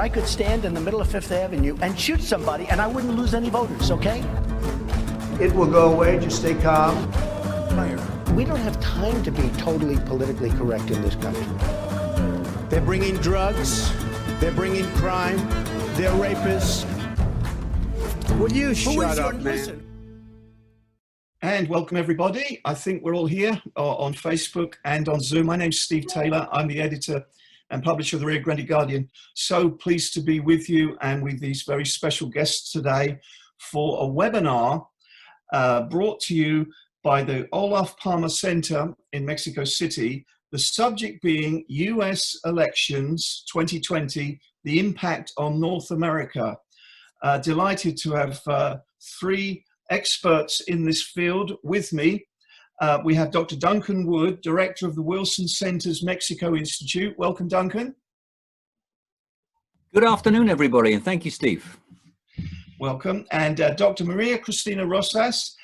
I could stand in the middle of Fifth Avenue and shoot somebody and I wouldn't lose any voters, okay? It will go away, just stay calm. We don't have time to be totally politically correct in this country. They're bringing drugs, they're bringing crime, they're rapists. Will you shut up, man? And welcome everybody. I think we're all here on Facebook and on Zoom. My name's Steve Taylor. I'm the editor and publisher of the Rio Grande Guardian. So pleased to be with you and with these very special guests today for a webinar brought to you by the Olof Palme Center in Mexico City. The subject being US elections 2020, the impact on North America. Delighted to have three experts in this field with me. We have Dr. Duncan Wood, Director of the Wilson Center's Mexico Institute. Welcome, Duncan. Good afternoon, everybody, and thank you, Steve. Welcome. And Dr. Maria Cristina Rosas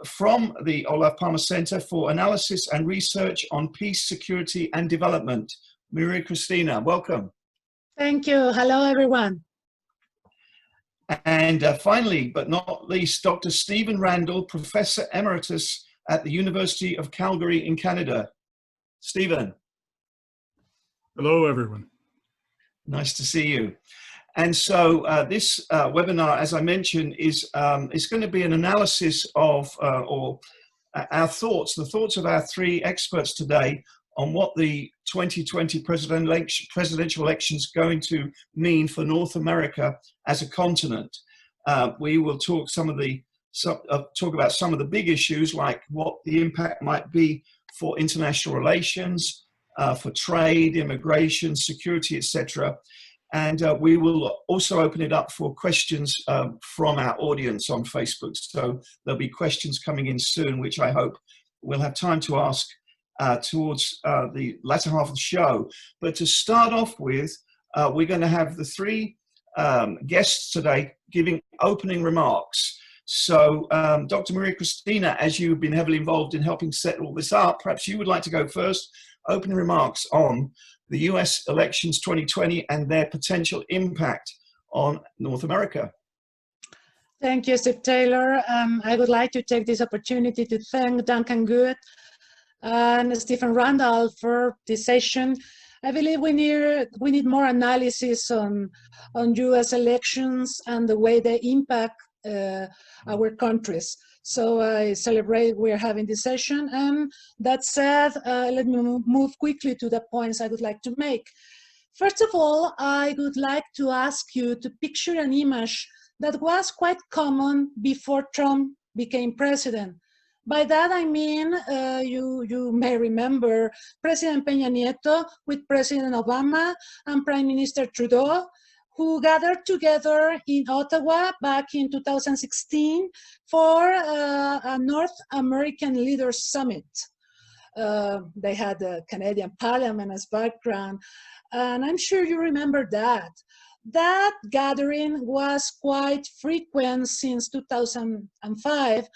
from the Olof Palme Center for Analysis and Research on Peace, Security and Development. Maria Cristina, welcome. Thank you. Hello, everyone. And finally, but not least, Dr. Stephen Randall, Professor Emeritus at the University of Calgary in Canada. Stephen. Hello, everyone. Nice to see you. And so this webinar, as I mentioned, is going to be an analysis of our thoughts, the thoughts of our three experts today on what the 2020 presidential election is going to mean for North America as a continent. We will talk talk about some of the big issues, like what the impact might be for international relations, for trade, immigration, security, etc. And we will also open it up for questions from our audience on Facebook. So there'll be questions coming in soon, which I hope we'll have time to ask towards the latter half of the show. But to start off with, we're going to have the three guests today giving opening remarks. So Dr. Maria Cristina, as you've been heavily involved in helping set all this up, perhaps you would like to go first. Opening remarks on the US elections 2020 and their potential impact on North America. Thank you, Steve Taylor. I would like to take this opportunity to thank Duncan Good and Stephen Randall for this session. I believe we need more analysis on US elections and the way they impact our countries. So I celebrate we're having this session. And that said, let me move quickly to the points I would like to make. First of all, I would like to ask you to picture an image that was quite common before Trump became president. By that I mean, you may remember President Peña Nieto with President Obama and Prime Minister Trudeau, who gathered together in Ottawa back in 2016 for a North American Leaders Summit. They had the Canadian Parliament as background, and I'm sure you remember that. That gathering was quite frequent since 2005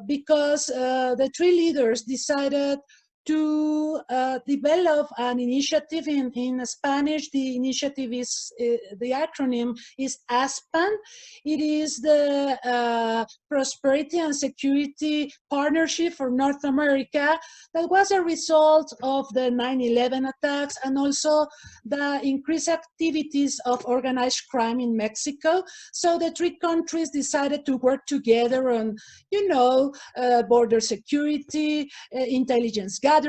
because the three leaders decided to develop an initiative in Spanish. The initiative is, the acronym is ASPAN. It is the Prosperity and Security Partnership for North America that was a result of the 9/11 attacks and also the increased activities of organized crime in Mexico. So the three countries decided to work together on, border security, intelligence gathering,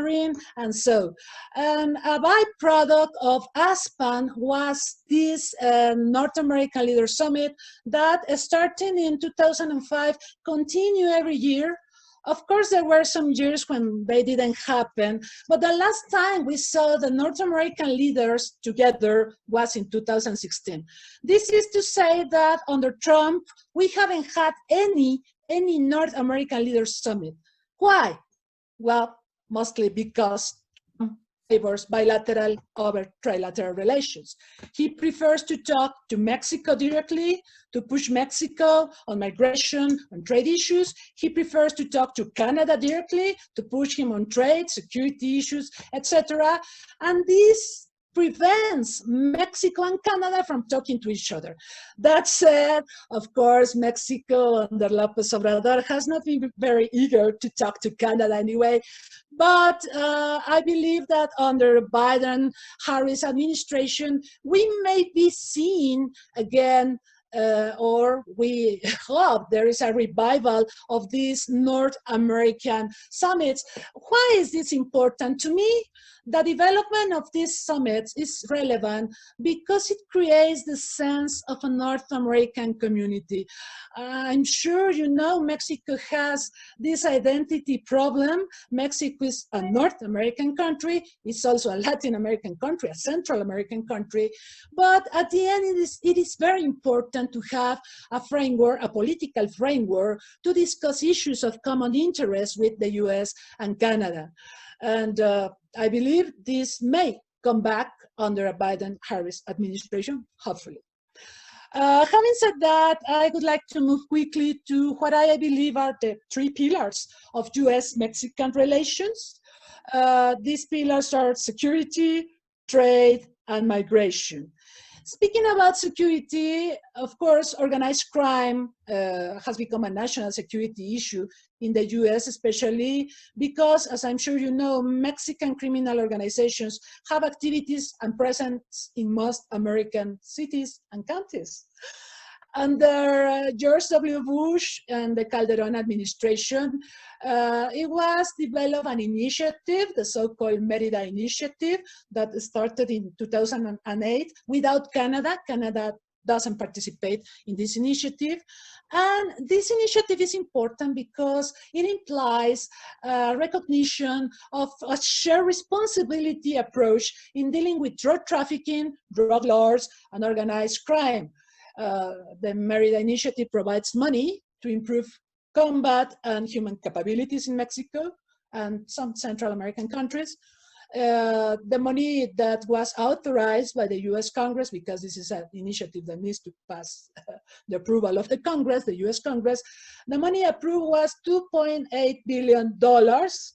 and so. And a byproduct of ASPAN was this North American Leaders Summit that starting in 2005 continue every year. Of course, there were some years when they didn't happen, but the last time we saw the North American leaders together was in 2016. This is to say that under Trump, we haven't had any North American Leaders Summit. Why? Well, mostly because Trump favors bilateral over trilateral relations. He prefers to talk to Mexico directly, to push Mexico on migration, on trade issues. He prefers to talk to Canada directly, to push him on trade, security issues, etc. And this prevents Mexico and Canada from talking to each other. That said, of course, Mexico under López Obrador has not been very eager to talk to Canada anyway. But I believe that under Biden-Harris administration, we may be seeing again, or we hope there is a revival of these North American summits. Why is this important to me? The development of these summits is relevant because it creates the sense of a North American community. I'm sure you know Mexico has this identity problem. Mexico is a North American country. It's also a Latin American country, a Central American country. But at the end, it is very important to have a framework, a political framework, to discuss issues of common interest with the US and Canada. And I believe this may come back under a Biden-Harris administration, hopefully. Having said that, I would like to move quickly to what I believe are the three pillars of US-Mexican relations. These pillars are security, trade, and migration. Speaking about security, of course, organized crime has become a national security issue in the US, especially because, as I'm sure you know, Mexican criminal organizations have activities and presence in most American cities and counties. Under George W. Bush and the Calderon administration, it was developed an initiative, the so-called Merida Initiative, that started in 2008 without Canada. Canada doesn't participate in this initiative. And this initiative is important because it implies recognition of a shared responsibility approach in dealing with drug trafficking, drug lords, and organized crime. The Merida Initiative provides money to improve combat and human capabilities in Mexico and some Central American countries. The money that was authorized by the US Congress, because this is an initiative that needs to pass the approval of the Congress, the US Congress, the money approved was $2.8 billion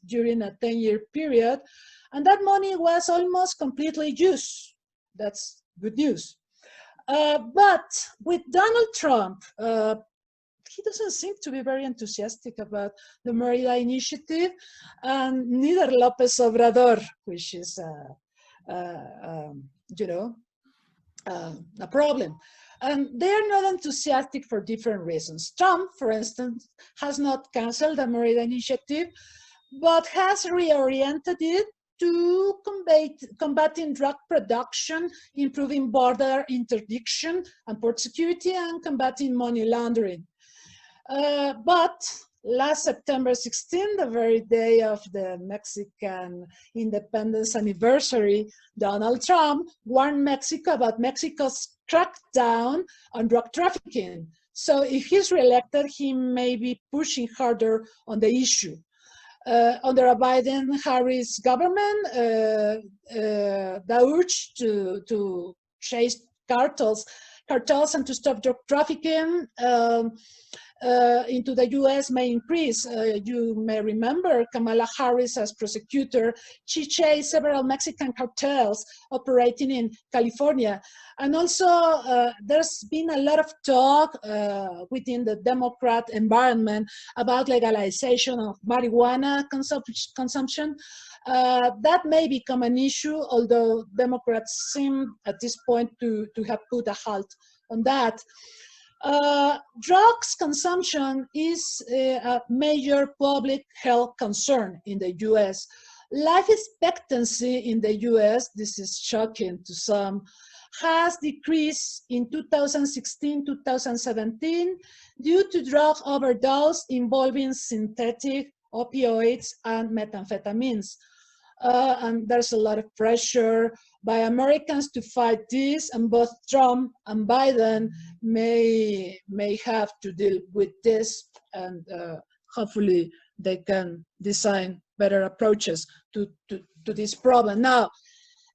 during a 10-year period, and that money was almost completely used. That's good news. But with Donald Trump, he doesn't seem to be very enthusiastic about the Merida Initiative, and neither López Obrador, which is, you know, a problem. And they're not enthusiastic for different reasons. Trump, for instance, has not canceled the Merida Initiative, but has reoriented it to combating drug production, improving border interdiction and port security, and combating money laundering. But last September 16, the very day of the Mexican independence anniversary, Donald Trump warned Mexico about Mexico's crackdown on drug trafficking. So if he's reelected, he may be pushing harder on the issue. Under a Biden-Harris government, the urge to chase cartels and to stop drug trafficking into the US may increase. You may remember Kamala Harris as prosecutor. She chased several Mexican cartels operating in California. And also there's been a lot of talk within the Democrat environment about legalization of marijuana consumption. That may become an issue, although Democrats seem at this point to have put a halt on that. Drugs consumption is a major public health concern in the US. Life expectancy in the US, this is shocking to some, has decreased in 2016-2017 due to drug overdose involving synthetic opioids and methamphetamines. And there's a lot of pressure by Americans to fight this, and both Trump and Biden may have to deal with this, and hopefully they can design better approaches to this problem. Now,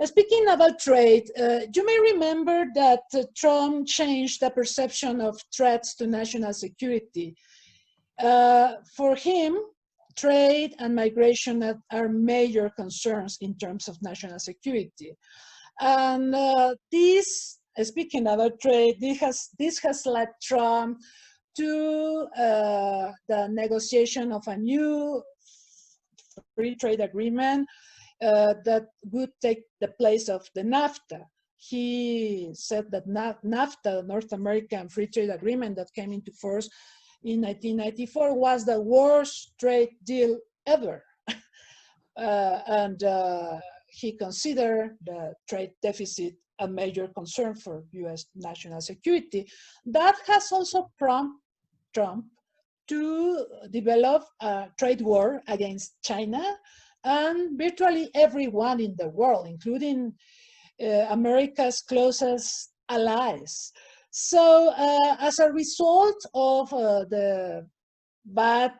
speaking about trade, you may remember that Trump changed the perception of threats to national security. For him, trade and migration are major concerns in terms of national security. And this, speaking about trade, this has led Trump to the negotiation of a new free trade agreement that would take the place of the NAFTA. He said that NAFTA, North American Free Trade Agreement that came into force in 1994, was the worst trade deal ever. And he considered the trade deficit a major concern for US national security. That has also prompted Trump to develop a trade war against China and virtually everyone in the world, including America's closest allies. So as a result of the bad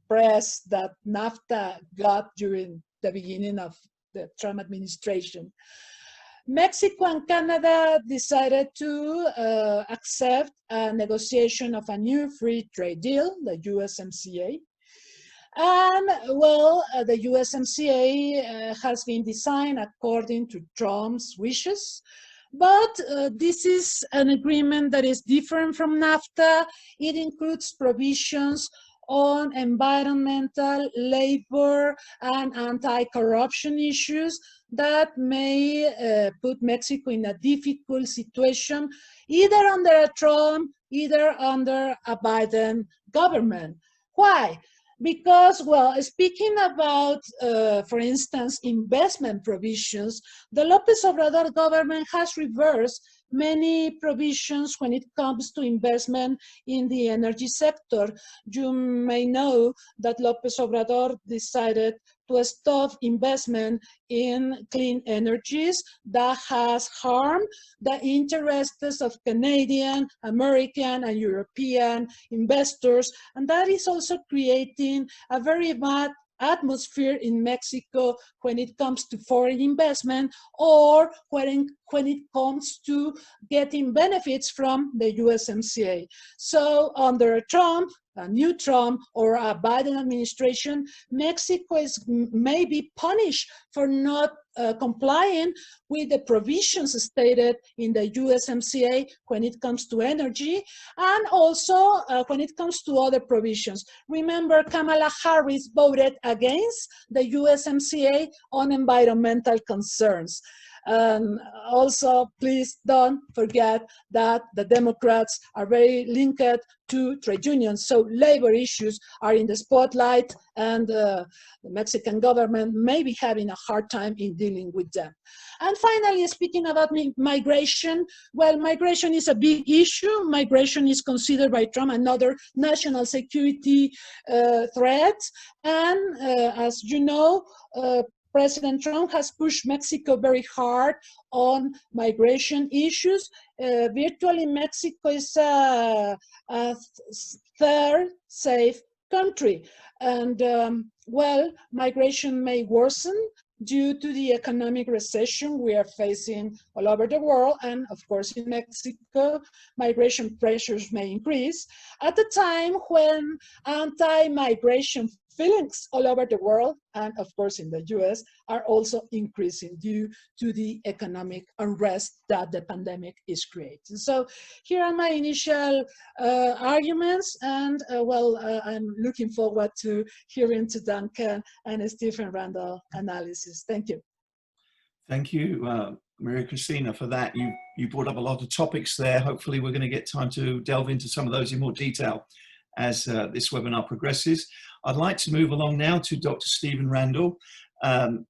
press that NAFTA got during the beginning of the Trump administration, Mexico and Canada decided to accept a negotiation of a new free trade deal, the USMCA. And well, the USMCA has been designed according to Trump's wishes, but this is an agreement that is different from NAFTA. It includes provisions on environmental, labor, and anti-corruption issues that may put Mexico in a difficult situation, either under a Trump, either under a Biden government. Why? Because, well, speaking about, for instance, investment provisions, the López Obrador government has reversed many provisions when it comes to investment in the energy sector. You may know that López Obrador decided to stop investment in clean energies that has harmed the interests of Canadian, American, and European investors, and that is also creating a very bad atmosphere in Mexico when it comes to foreign investment or when it comes to getting benefits from the USMCA. So under Trump, a new Trump or a Biden administration, Mexico may be punished for not complying with the provisions stated in the USMCA when it comes to energy and also when it comes to other provisions. Remember, Kamala Harris voted against the USMCA on environmental concerns. Also, please don't forget that the Democrats are very linked to trade unions, so labor issues are in the spotlight, and the Mexican government may be having a hard time in dealing with them. And finally, speaking about migration, well, migration is a big issue. Migration is considered by Trump another national security threat, and as you know, President Trump has pushed Mexico very hard on migration issues. Virtually, Mexico is a third safe country. And well, migration may worsen due to the economic recession we are facing all over the world. And of course, in Mexico, migration pressures may increase at a time when anti-migration feelings all over the world, and of course in the US, are also increasing due to the economic unrest that the pandemic is creating. So here are my initial arguments, and well, I'm looking forward to hearing to Duncan and Stephen Randall analysis. Thank you. Thank you, Maria Cristina, for that. You brought up a lot of topics there. Hopefully we're going to get time to delve into some of those in more detail as this webinar progresses. I'd like to move along now to Dr. Stephen Randall.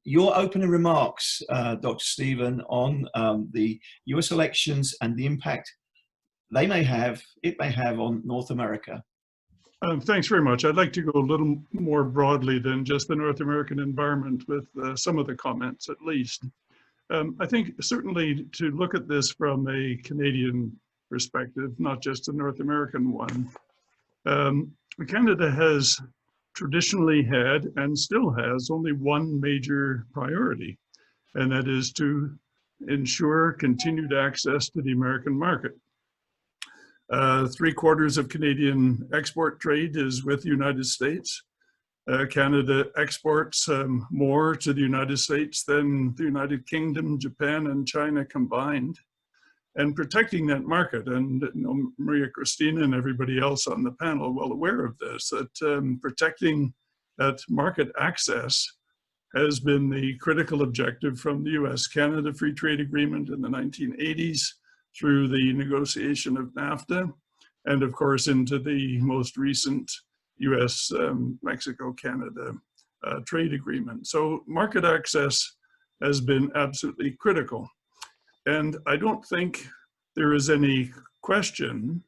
Your opening remarks, Dr. Stephen, on the US elections and the impact it may have on North America. Thanks very much. I'd like to go a little more broadly than just the North American environment with some of the comments, at least. I think certainly to look at this from a Canadian perspective, not just a North American one, Canada has traditionally had and still has only one major priority, and that is to ensure continued access to the American market. 3/4 of Canadian export trade is with the United States. Canada exports more to the United States than the United Kingdom, Japan, and China combined. And protecting that market, and you know, Maria Cristina and everybody else on the panel well aware of this, that protecting that market access has been the critical objective from the US-Canada Free Trade Agreement in the 1980s through the negotiation of NAFTA, and of course into the most recent US-Mexico-Canada trade agreement. So market access has been absolutely critical. And I don't think there is any question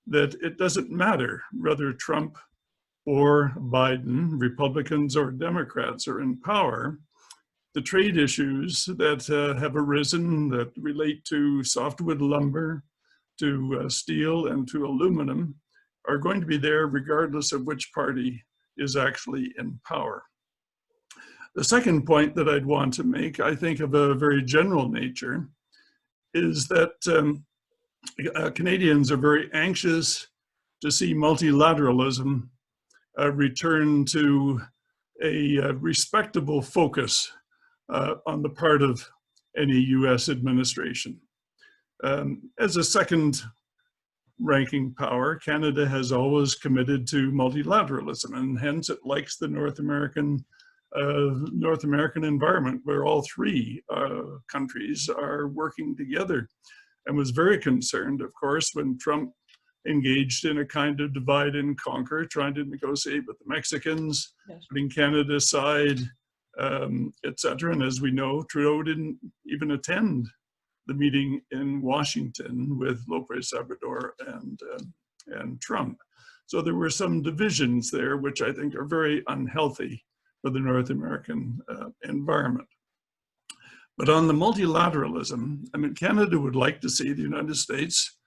that it doesn't matter whether Trump or Biden, Republicans or Democrats are in power. The trade issues that have arisen that relate to softwood lumber, to steel, and to aluminum are going to be there regardless of which party is actually in power. The second point that I'd want to make, I think of a very general nature, is that Canadians are very anxious to see multilateralism return to a respectable focus on the part of any US administration. As a second ranking power, Canada has always committed to multilateralism, and hence it likes the North American environment where all three countries are working together, and was very concerned, of course, when Trump engaged in a kind of divide and conquer, trying to negotiate with the Mexicans, yes, putting Canada aside, etc. And as we know, Trudeau didn't even attend the meeting in Washington with López Obrador and Trump. So there were some divisions there, which I think are very unhealthy for the North American environment. But on the multilateralism, I mean, Canada would like to see the United States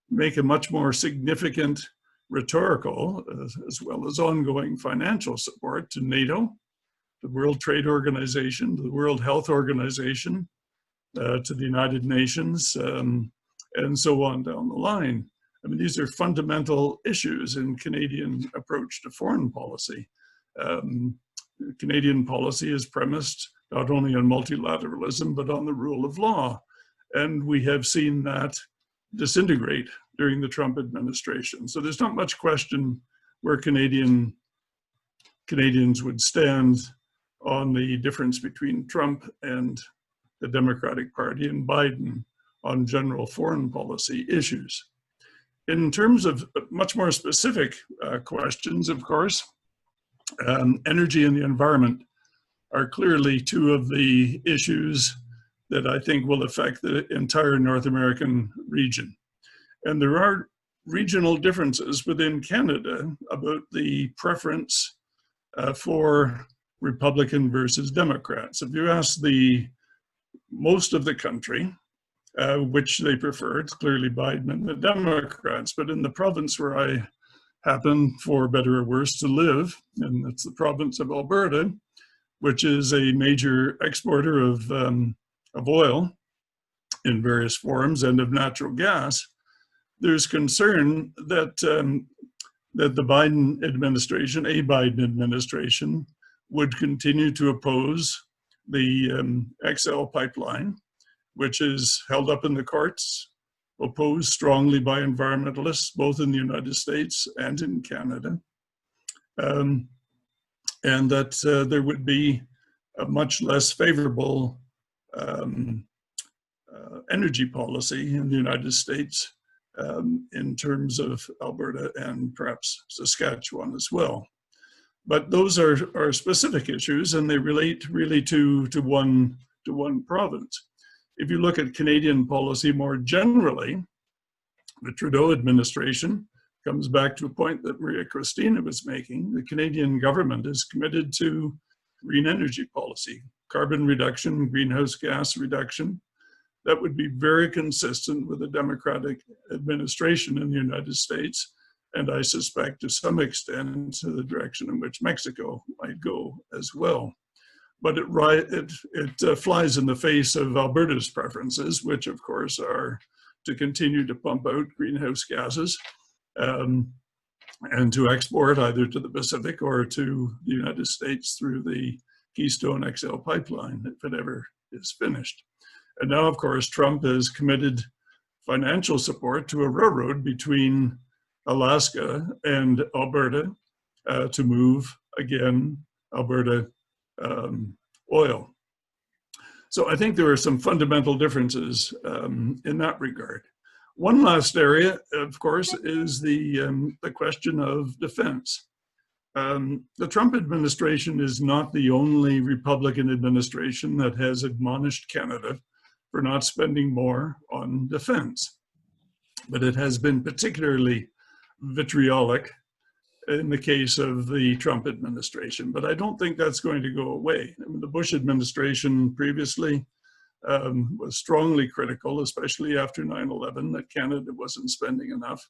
make a much more significant rhetorical as well as ongoing financial support to NATO, the World Trade Organization, to the World Health Organization, to the United Nations, and so on down the line. I mean, these are fundamental issues in Canadian approach to foreign policy. Canadian policy is premised not only on multilateralism, but on the rule of law. And we have seen that disintegrate during the Trump administration. So there's not much question where Canadians would stand on the difference between Trump and the Democratic Party and Biden on general foreign policy issues. In terms of much more specific questions, of course, energy and the environment are clearly two of the issues that I think will affect the entire North American region. And there are regional differences within Canada about the preference for Republican versus Democrats. If you ask most of the country, which they prefer, it's clearly Biden and the Democrats, but in the province where I happen, for better or worse, to live, and it's the province of Alberta, which is a major exporter of oil in various forms and of natural gas, there's concern that that the Biden administration, would continue to oppose the XL pipeline, which is held up in the courts, opposed strongly by environmentalists, both in the United States and in Canada. And that there would be a much less favorable energy policy in the United States in terms of Alberta and perhaps Saskatchewan as well. But those are specific issues, and they relate really to one province. If you look at Canadian policy more generally, the Trudeau administration comes back to a point that Maria Cristina was making. The Canadian government is committed to green energy policy, carbon reduction, greenhouse gas reduction. That would be very consistent with a Democratic administration in the United States, and I suspect to some extent to the direction in which Mexico might go as well. But it flies in the face of Alberta's preferences, which of course are to continue to pump out greenhouse gases and to export either to the Pacific or to the United States through the Keystone XL pipeline, if it ever is finished. And now, of course, Trump has committed financial support to a railroad between Alaska and Alberta to move, again, Alberta oil. So I think there are some fundamental differences in that regard. One last area, of course, is the question of defense. The Trump administration is not the only Republican administration that has admonished Canada for not spending more on defense, but it has been particularly vitriolic in the case of the Trump administration. But I don't think that's going to go away. I mean, the Bush administration previously was strongly critical, especially after 9/11, that Canada wasn't spending enough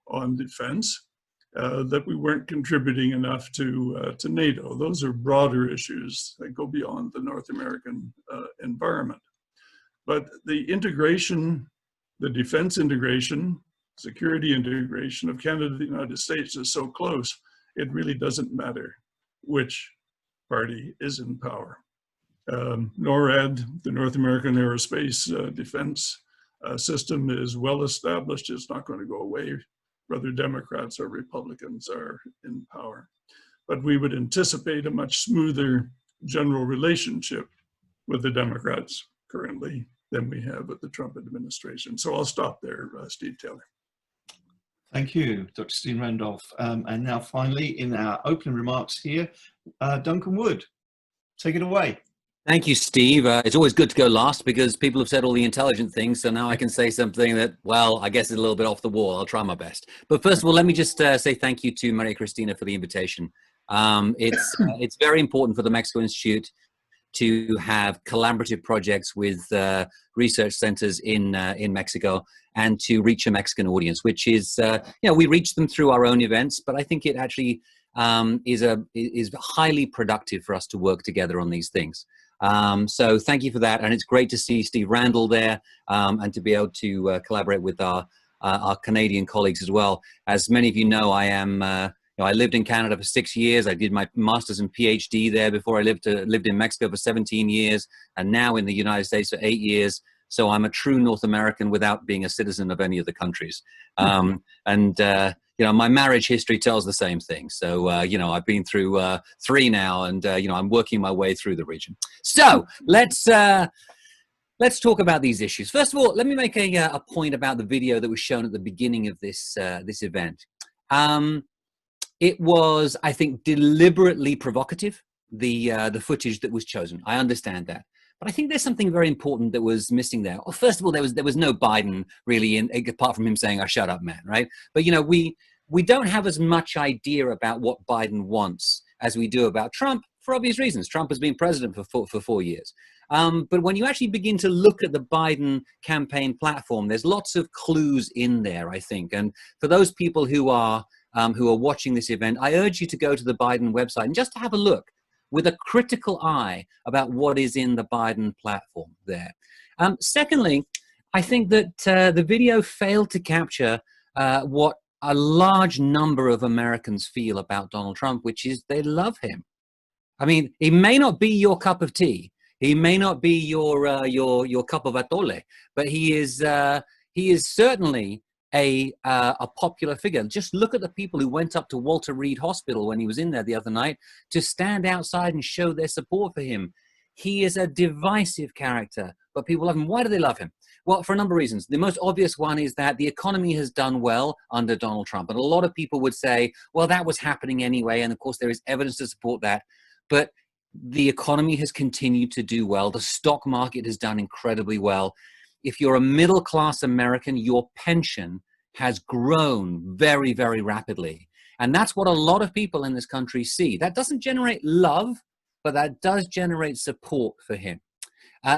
on defense, that we weren't contributing enough to NATO. Those are broader issues that go beyond the North American environment. But the integration, the defense integration, security integration of Canada and the United States is so close, it really doesn't matter which party is in power. NORAD, the North American Aerospace Defense System, is well established. It's not going to go away, whether Democrats or Republicans are in power. But we would anticipate a much smoother general relationship with the Democrats currently than we have with the Trump administration. So I'll stop there, Steve Taylor. Thank you, Dr. Steen Randolph. And now finally, in our opening remarks here, Duncan Wood, take it away. Thank you, Steve. It's always good to go last because people have said all the intelligent things. So now I can say something that, well, I guess is a little bit off the wall. I'll try my best. But first of all, let me just say thank you to Maria Cristina for the invitation. It's very important for the Mexico Institute to have collaborative projects with research centers in Mexico and to reach a Mexican audience, which is, we reach them through our own events, but I think it actually is highly productive for us to work together on these things. So thank you for that. And it's great to see Steve Randall there and to be able to collaborate with our Canadian colleagues as well. As many of you know, I lived in Canada for 6 years. I did my master's and PhD there before I lived in Mexico for 17 years, and now in the United States for 8 years. So I'm a true North American without being a citizen of any of the countries. My marriage history tells the same thing. So, I've been through 3 now, and, I'm working my way through the region. So let's talk about these issues. First of all, let me make a point about the video that was shown at the beginning of this event. It was, I think, deliberately provocative, the footage that was chosen. I understand that. But I think there's something very important that was missing there. Well, first of all, there was no Biden really, apart from him saying, "Oh, shut up, man," right? But, we don't have as much idea about what Biden wants as we do about Trump, for obvious reasons. Trump has been president for 4 years. But when you actually begin to look at the Biden campaign platform, there's lots of clues in there, I think. And for those people who are watching this event, I urge you to go to the Biden website and just to have a look with a critical eye about what is in the Biden platform there. Secondly, I think that the video failed to capture what a large number of Americans feel about Donald Trump, which is they love him. I mean, he may not be your cup of tea. He may not be your cup of atole, but he is certainly a popular figure. Just look at the people who went up to Walter Reed Hospital when he was in there the other night to stand outside and show their support for him. He is a divisive character, but people love him. Why do they love him? Well, for a number of reasons. The most obvious one is that the economy has done well under Donald Trump. And a lot of people would say, well, that was happening anyway. And of course, there is evidence to support that. But the economy has continued to do well. The stock market has done incredibly well. If you're a middle-class American, your pension has grown very, very rapidly. And that's what a lot of people in this country see. That doesn't generate love, but that does generate support for him.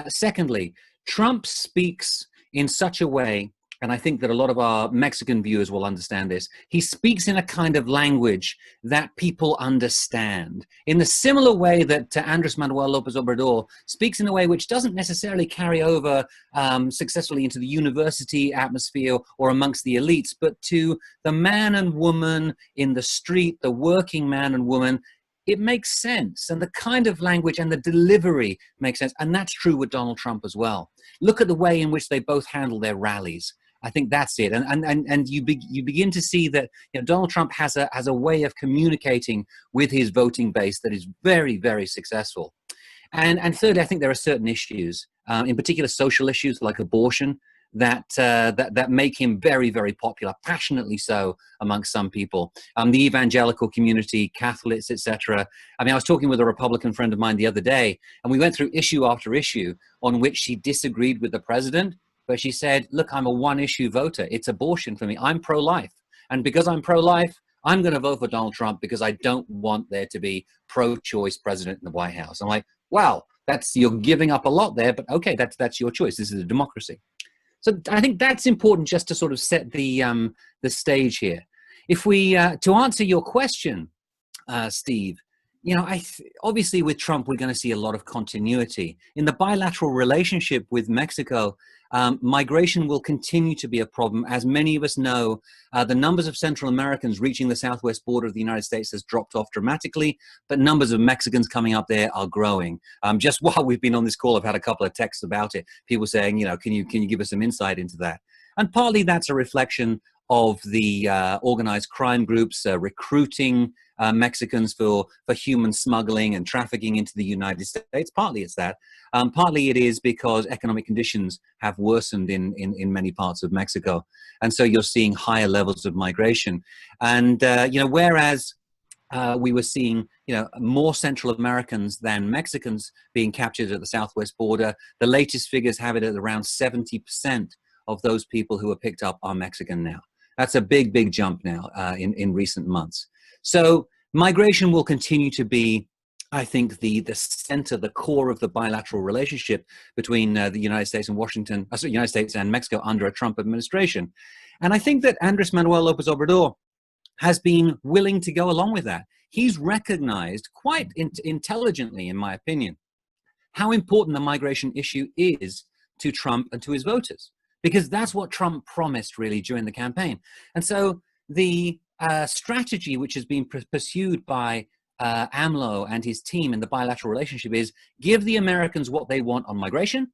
Secondly, Trump speaks in such a way and I think that a lot of our Mexican viewers will understand this, he speaks in a kind of language that people understand, in the similar way that Andrés Manuel López Obrador speaks in a way which doesn't necessarily carry over successfully into the university atmosphere or amongst the elites, but to the man and woman in the street, the working man and woman. It makes sense, and the kind of language and the delivery makes sense, and that's true with Donald Trump as well. Look at the way in which they both handle their rallies. I think that's it, and you begin to see that, you know, Donald Trump has a way of communicating with his voting base that is very, very successful. And thirdly, I think there are certain issues, in particular social issues like abortion, that make him very, very popular, passionately so amongst some people. The evangelical community, Catholics, etc. I mean, I was talking with a Republican friend of mine the other day, and we went through issue after issue on which she disagreed with the president, but she said, look, I'm a one-issue voter. It's abortion for me. I'm pro-life. And because I'm pro-life, I'm going to vote for Donald Trump because I don't want there to be pro-choice president in the White House. I'm like, wow, you're giving up a lot there, but okay, that's your choice. This is a democracy. So I think that's important just to sort of set the stage here. If we, to answer your question, Steve, you know, obviously with Trump, we're going to see a lot of continuity. In the bilateral relationship with Mexico, migration will continue to be a problem. As many of us know, the numbers of Central Americans reaching the southwest border of the United States has dropped off dramatically, but numbers of Mexicans coming up there are growing. Just while we've been on this call, I've had a couple of texts about it. People saying, you know, can you give us some insight into that? And partly that's a reflection of the organized crime groups recruiting Mexicans for human smuggling and trafficking into the United States. Partly it's that. Partly it is because economic conditions have worsened in many parts of Mexico. And so you're seeing higher levels of migration. And, you know, whereas we were seeing, you know, more Central Americans than Mexicans being captured at the southwest border, the latest figures have it at around 70% of those people who are picked up are Mexican now. That's a big, big jump now in recent months. So migration will continue to be, I think, the center, the core of the bilateral relationship between the United States and United States and Mexico under a Trump administration. And I think that Andrés Manuel López Obrador has been willing to go along with that. He's recognized quite intelligently, in my opinion, how important the migration issue is to Trump and to his voters, because that's what Trump promised really during the campaign. And so the strategy which has been pursued by AMLO and his team in the bilateral relationship is give the Americans what they want on migration,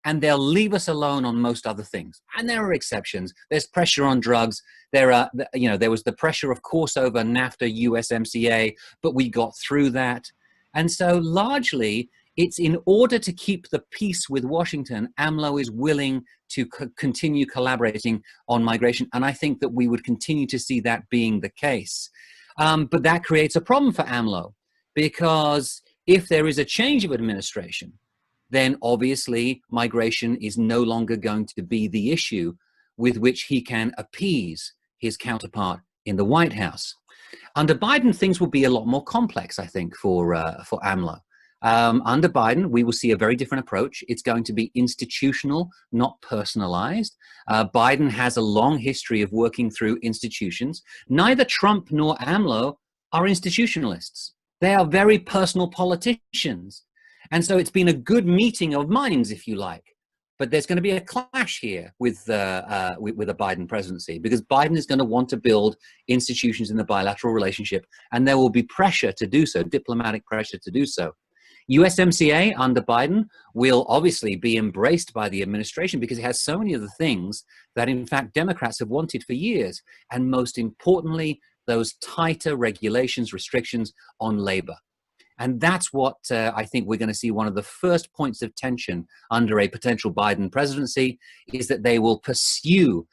and they'll leave us alone on most other things. And there are exceptions. There's pressure on drugs. There was the pressure, of course, over NAFTA, USMCA, but we got through that. And so largely, it's in order to keep the peace with Washington, AMLO is willing to continue collaborating on migration. And I think that we would continue to see that being the case. But that creates a problem for AMLO, because if there is a change of administration, then obviously migration is no longer going to be the issue with which he can appease his counterpart in the White House. Under Biden, things will be a lot more complex, I think, for AMLO. Under Biden, we will see a very different approach. It's going to be institutional, not personalized. Biden has a long history of working through institutions. Neither Trump nor AMLO are institutionalists. They are very personal politicians. And so it's been a good meeting of minds, if you like. But there's going to be a clash here with a Biden presidency, because Biden is going to want to build institutions in the bilateral relationship, and there will be pressure to do so, diplomatic pressure to do so. USMCA under Biden will obviously be embraced by the administration because it has so many of the things that, in fact, Democrats have wanted for years. And most importantly, those tighter regulations, restrictions on labor. And that's what I think we're going to see one of the first points of tension under a potential Biden presidency, is that they will pursue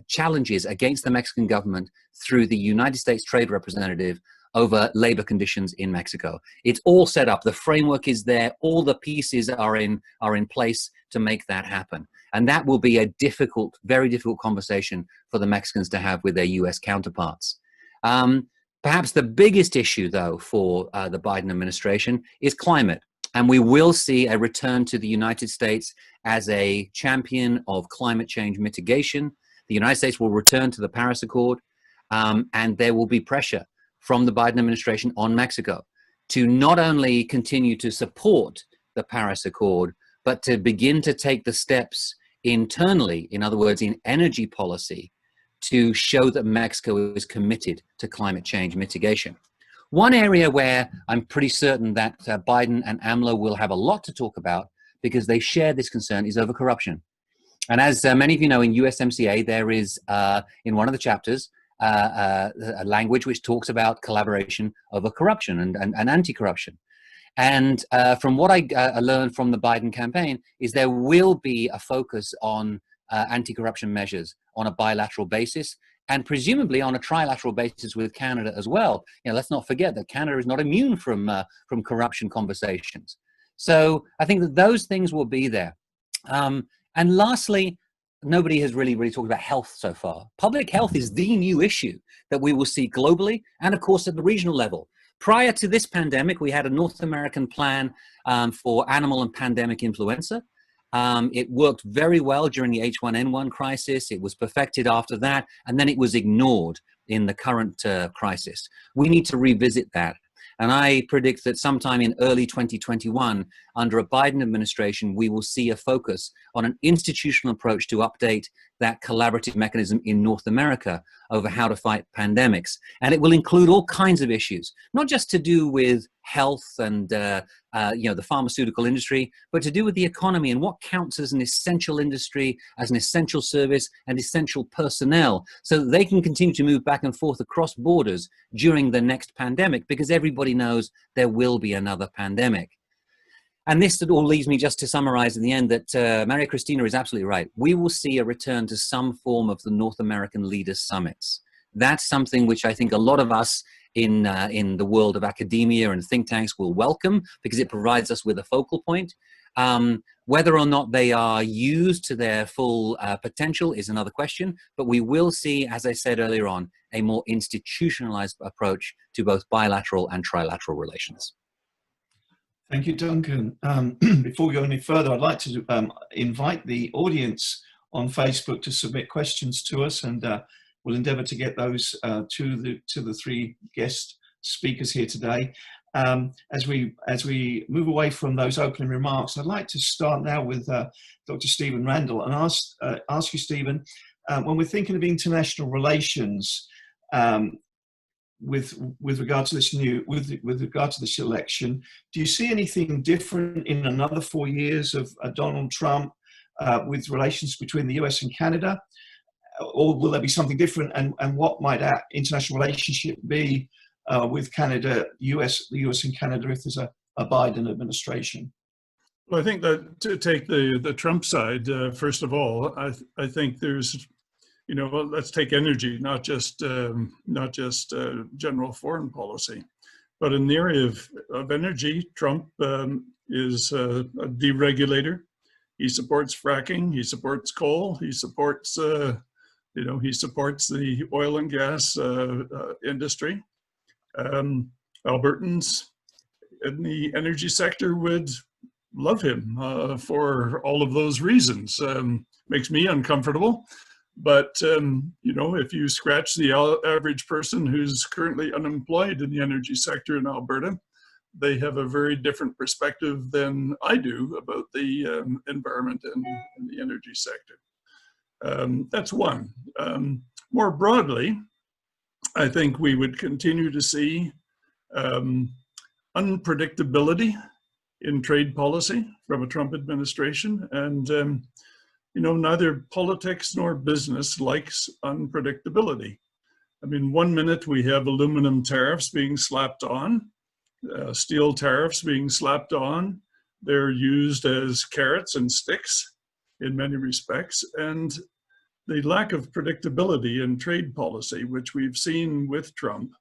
challenges against the Mexican government through the United States Trade Representative over labor conditions in Mexico. It's all set up. The framework is there. All the pieces are in place to make that happen. And that will be a difficult, very difficult conversation for the Mexicans to have with their US counterparts. Perhaps the biggest issue, though, for the Biden administration is climate. And we will see a return to the United States as a champion of climate change mitigation. The United States will return to the Paris Accord, and there will be pressure from the Biden administration on Mexico to not only continue to support the Paris Accord, but to begin to take the steps internally, in other words, in energy policy, to show that Mexico is committed to climate change mitigation. One area where I'm pretty certain that Biden and AMLO will have a lot to talk about, because they share this concern, is over corruption. And as many of you know, in USMCA, there is, in one of the chapters, a language which talks about collaboration over corruption and anti-corruption. And from what I learned from the Biden campaign is there will be a focus on anti-corruption measures on a bilateral basis, and presumably on a trilateral basis with Canada as well. You know, let's not forget that Canada is not immune from corruption conversations. So I think that those things will be there. And lastly, nobody has really talked about health so far. Public health is the new issue that we will see globally and, of course, at the regional level. Prior to this pandemic, we had a North American plan for animal and pandemic influenza. It worked very well during the H1N1 crisis. It was perfected after that, and then it was ignored in the current crisis. We need to revisit that. And I predict that sometime in early 2021, under a Biden administration, we will see a focus on an institutional approach to update that collaborative mechanism in North America over how to fight pandemics. And it will include all kinds of issues, not just to do with health and the pharmaceutical industry, but to do with the economy and what counts as an essential industry, as an essential service, and essential personnel, so that they can continue to move back and forth across borders during the next pandemic, because everybody knows there will be another pandemic. And this all leads me just to summarize in the end that Maria Cristina is absolutely right. We will see a return to some form of the North American Leaders Summits. That's something which I think a lot of us in the world of academia and think tanks will welcome, because it provides us with a focal point. Whether or not they are used to their full potential is another question, but we will see, as I said earlier on, a more institutionalized approach to both bilateral and trilateral relations. Thank you, Duncan. Before we go any further, I'd like to invite the audience on Facebook to submit questions to us, and we'll endeavour to get those to the three guest speakers here today. As we move away from those opening remarks, I'd like to start now with Dr. Stephen Randall and ask you, Stephen, when we're thinking of international relations, with regard to this election, do you see anything different in another 4 years of Donald Trump with relations between the US and Canada, or will there be something different? And what might that international relationship be with Canada, the US and Canada, if there's a Biden administration? Well, I think that to take the Trump side, first of all, I think there's, well, let's take energy, not just general foreign policy, but in the area of energy, Trump is a deregulator. He supports fracking. He supports coal. He supports he supports the oil and gas industry. Albertans in the energy sector would love him for all of those reasons. Makes me uncomfortable. But, if you scratch the average person who's currently unemployed in the energy sector in Alberta, they have a very different perspective than I do about the environment and the energy sector. That's one. More broadly, I think we would continue to see unpredictability in trade policy from a Trump administration. And neither politics nor business likes unpredictability. I mean, 1 minute we have aluminum tariffs being slapped on, steel tariffs being slapped on. They're used as carrots and sticks in many respects. And the lack of predictability in trade policy, which we've seen with Trump,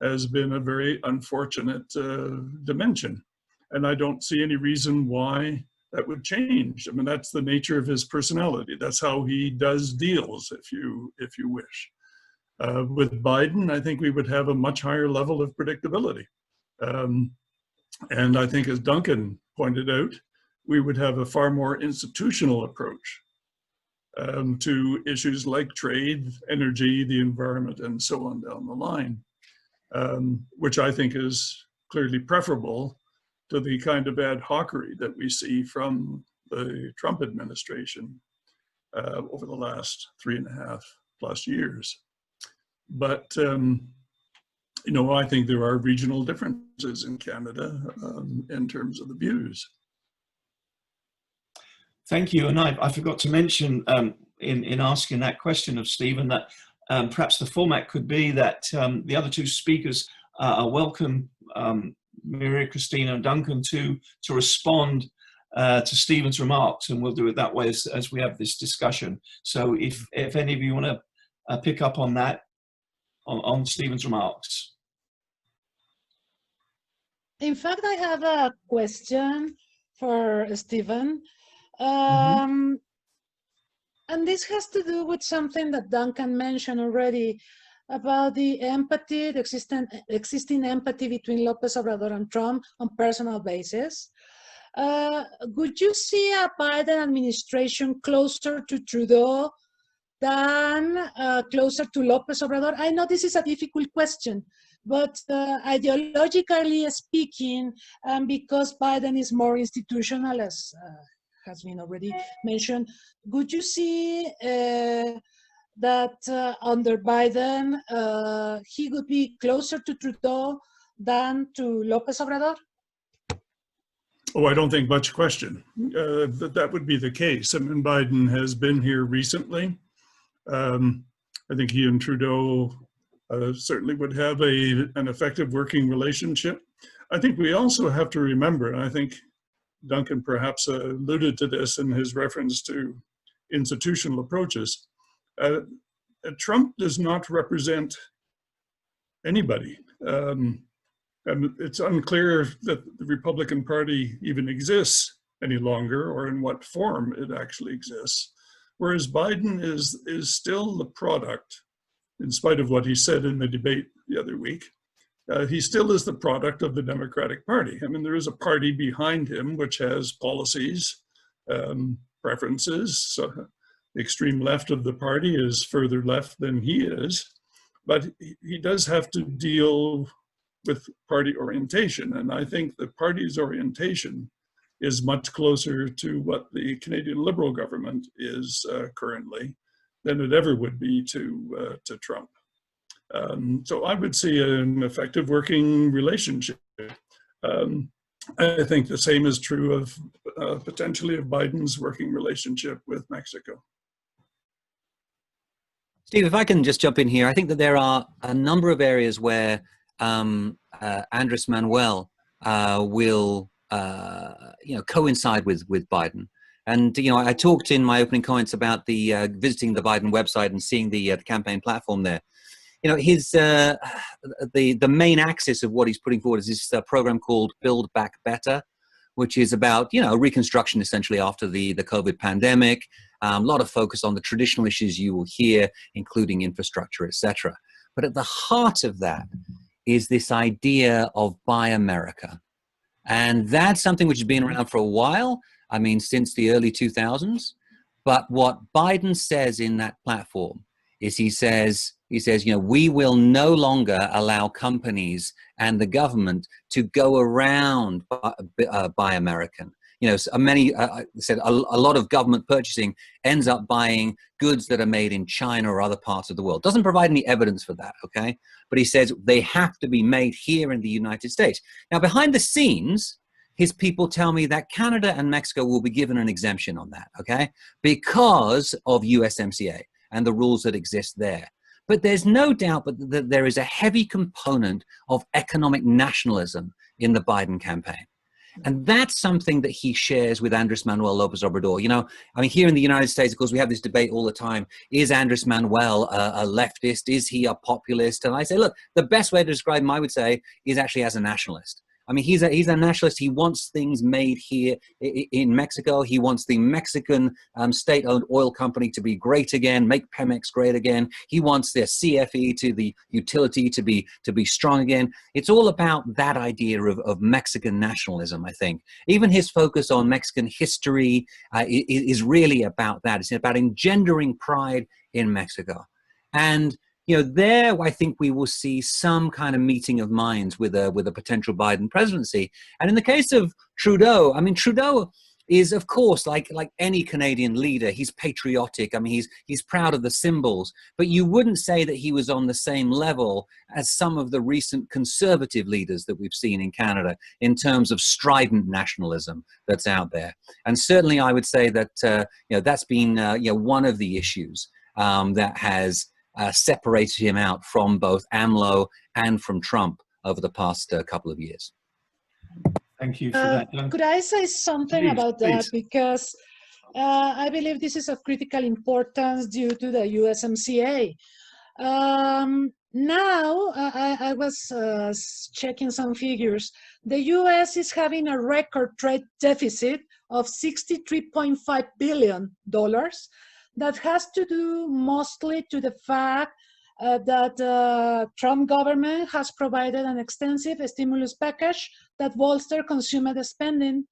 has been a very unfortunate dimension. And I don't see any reason why that would change. I mean, that's the nature of his personality. That's how he does deals, if you wish. With Biden, I think we would have a much higher level of predictability. And I think, as Duncan pointed out, we would have a far more institutional approach to issues like trade, energy, the environment, and so on down the line, which I think is clearly preferable to the kind of ad hocery that we see from the Trump administration over the last 3.5+ years. But, you know, I think there are regional differences in Canada in terms of the views. Thank you. And I forgot to mention in asking that question of Stephen that perhaps the format could be that the other two speakers are welcome, Maria, Cristina, and Duncan, to respond to Stephen's remarks, and we'll do it that way as we have this discussion. So if any of you want to pick up on that, on Stephen's remarks. In fact, I have a question for Stephen. And this has to do with something that Duncan mentioned already about the empathy, the existing empathy between Lopez Obrador and Trump on personal basis. Would you see a Biden administration closer to Trudeau than closer to Lopez Obrador? I know this is a difficult question, but ideologically speaking, because Biden is more institutional, as has been already mentioned, would you see that under Biden, he would be closer to Trudeau than to Lopez Obrador? Oh, I don't think much question that would be the case. I mean, Biden has been here recently. I think he and Trudeau certainly would have an effective working relationship. I think we also have to remember, and I think Duncan perhaps alluded to this in his reference to institutional approaches. Trump does not represent anybody. And it's unclear that the Republican Party even exists any longer, or in what form it actually exists. Whereas Biden is still the product, in spite of what he said in the debate the other week, he still is the product of the Democratic Party. I mean, there is a party behind him which has policies, preferences. So the extreme left of the party is further left than he is, but he does have to deal with party orientation. And I think the party's orientation is much closer to what the Canadian Liberal government is currently than it ever would be to Trump. So I would see an effective working relationship. I think the same is true of potentially of Biden's working relationship with Mexico. Steve, if I can just jump in here, I think that there are a number of areas where Andrés Manuel will coincide with Biden. And, you know, I talked in my opening comments about the visiting the Biden website and seeing the campaign platform there. You know, his the main axis of what he's putting forward is this program called Build Back Better, which is about, you know, reconstruction essentially after the COVID pandemic. A lot of focus on the traditional issues you will hear, including infrastructure, etc. But at the heart of that is this idea of Buy America. And that's something which has been around for a while. I mean, since the early 2000s. But what Biden says in that platform is he says, you know, we will no longer allow companies and the government to go around Buy American. You know, so many said a lot of government purchasing ends up buying goods that are made in China or other parts of the world. Doesn't provide any evidence for that, okay? But he says they have to be made here in the United States. Now, behind the scenes, his people tell me that Canada and Mexico will be given an exemption on that, okay? Because of USMCA and the rules that exist there. But there's no doubt that there is a heavy component of economic nationalism in the Biden campaign. And that's something that he shares with Andrés Manuel López Obrador. You know, I mean, here in the United States, of course, we have this debate all the time. Is Andrés Manuel a leftist? Is he a populist? And I say, look, the best way to describe him, I would say, is actually as a nationalist. I mean, he's a nationalist. He wants things made here in Mexico. He wants the Mexican state-owned oil company to be great again, make Pemex great again. He wants their CFE to the utility to be strong again. It's all about that idea of Mexican nationalism, I think. Even his focus on Mexican history is really about that. It's about engendering pride in Mexico. And there I think we will see some kind of meeting of minds with a potential Biden presidency. And in the case of Trudeau, I mean, Trudeau is, of course, like any Canadian leader, he's patriotic. I mean, he's proud of the symbols, but you wouldn't say that he was on the same level as some of the recent conservative leaders that we've seen in Canada in terms of strident nationalism that's out there. And certainly I would say that, that's been, one of the issues that has separated him out from both AMLO and from Trump over the past couple of years. Thank you for that. Could I say something Please, about that? please. Because I believe this is of critical importance due to the USMCA. Now, I was checking some figures. The US is having a record trade deficit of $63.5 billion. That has to do mostly to the fact that Trump government has provided an extensive stimulus package that bolstered consumer spending,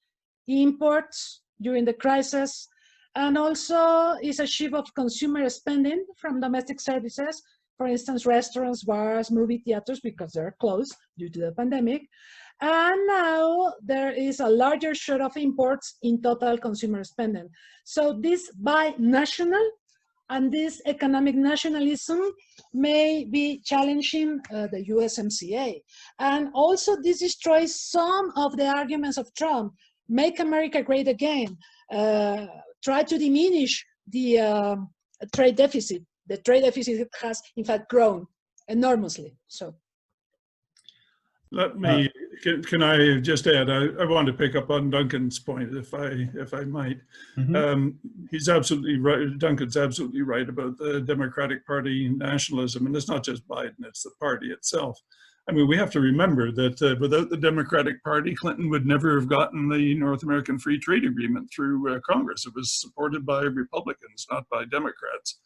imports during the crisis, and also is a shift of consumer spending from domestic services, for instance, restaurants, bars, movie theaters, because they're closed due to the pandemic. And now there is a larger share of imports in total consumer spending. So this binational and this economic nationalism may be challenging the USMCA. And also this destroys some of the arguments of Trump. Make America great again. Try to diminish the trade deficit. The trade deficit has in fact grown enormously. So. Let me, can I just add, I want to pick up on Duncan's point, if I might. Mm-hmm. He's absolutely right, Duncan's absolutely right about the Democratic Party nationalism, and it's not just Biden, it's the party itself. I mean, we have to remember that without the Democratic Party, Clinton would never have gotten the North American Free Trade Agreement through Congress. It was supported by Republicans, not by Democrats.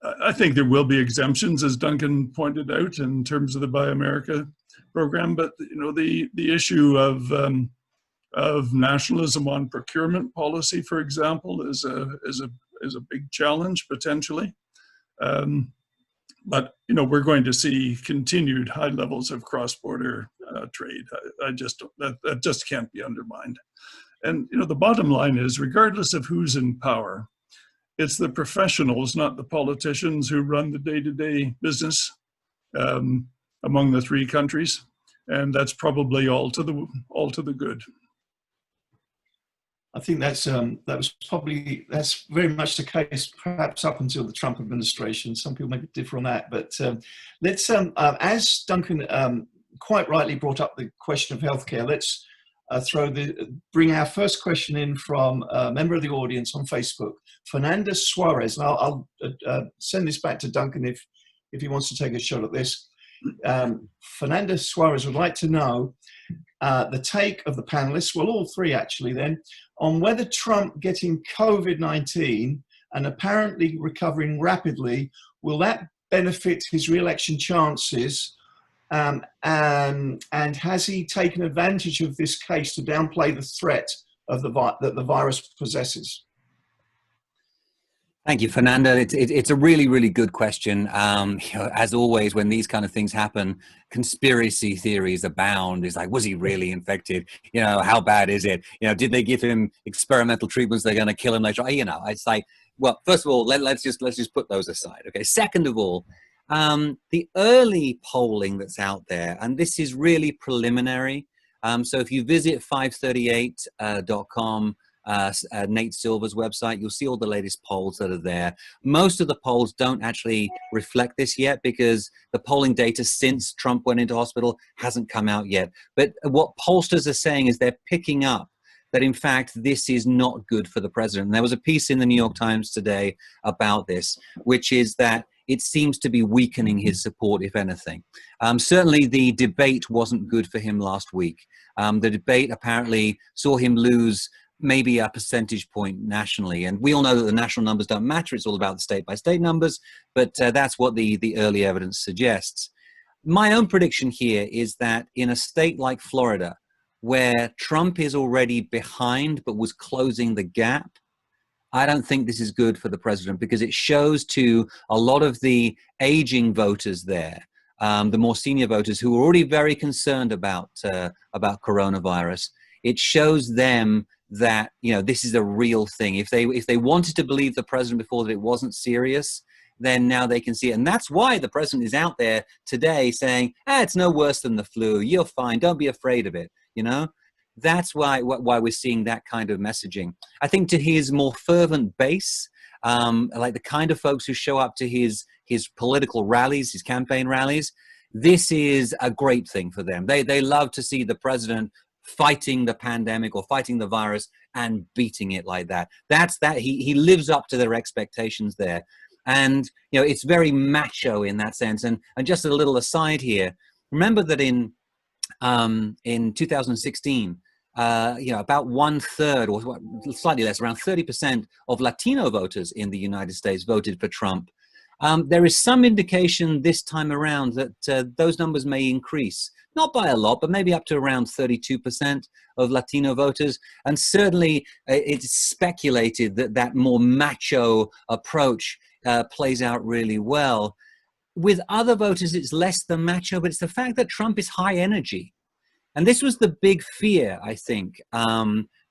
I think there will be exemptions, as Duncan pointed out, in terms of the Buy America program. But the issue of nationalism on procurement policy, for example, is a big challenge potentially. But we're going to see continued high levels of cross-border trade. That just can't be undermined. And the bottom line is, regardless of who's in power, it's the professionals, not the politicians, who run the day-to-day business among the three countries, and that's probably all to the good. I think that's very much the case, perhaps up until the Trump administration. Some people maybe differ on that, but let's, as Duncan quite rightly brought up the question of healthcare, let's bring our first question in from a member of the audience on Facebook, Fernanda Suarez. And I'll send this back to Duncan if he wants to take a shot at this. Fernanda Suarez would like to know the take of the panelists, well, all three actually then, on whether Trump getting COVID-19 and apparently recovering rapidly, will that benefit his re-election chances? And has he taken advantage of this case to downplay the threat of that the virus possesses? Thank you, Fernanda. It's a really, really good question. As always, when these kind of things happen, conspiracy theories abound. It's like, was he really infected? How bad is it? Did they give him experimental treatments? They're going to kill him later. It's like, well, first of all, let's just put those aside. Okay. Second of all, the early polling that's out there, and this is really preliminary. So if you visit 538.com, Nate Silver's website, you'll see all the latest polls that are there. Most of the polls don't actually reflect this yet because the polling data since Trump went into hospital hasn't come out yet. But what pollsters are saying is they're picking up that, in fact, this is not good for the president. And there was a piece in the New York Times today about this, which is that it seems to be weakening his support, if anything. Certainly the debate wasn't good for him last week. The debate apparently saw him lose maybe a percentage point nationally. And we all know that the national numbers don't matter. It's all about the state-by-state numbers, but that's what the early evidence suggests. My own prediction here is that in a state like Florida, where Trump is already behind but was closing the gap, I don't think this is good for the president, because it shows to a lot of the aging voters there, the more senior voters who are already very concerned about coronavirus. It shows them that, you know, this is a real thing. If they wanted to believe the president before that it wasn't serious, then now they can see it. And that's why the president is out there today saying, it's no worse than the flu. You're fine. Don't be afraid of it. You know, that's why we're seeing that kind of messaging. I think to his more fervent base, like the kind of folks who show up to his political rallies, his campaign rallies, this is a great thing for them. They love to see the president fighting the pandemic or fighting the virus and beating it like that. He lives up to their expectations there. And, you know, it's very macho in that sense. And just a little aside here, remember that in 2016, you know, about 1/3 or slightly less, around 30% of Latino voters in the United States voted for Trump. There is some indication this time around that those numbers may increase, not by a lot, but maybe up to around 32% of Latino voters. And certainly it's speculated that that more macho approach plays out really well. With other voters, it's less than macho, but it's the fact that Trump is high energy. And this was the big fear, I think,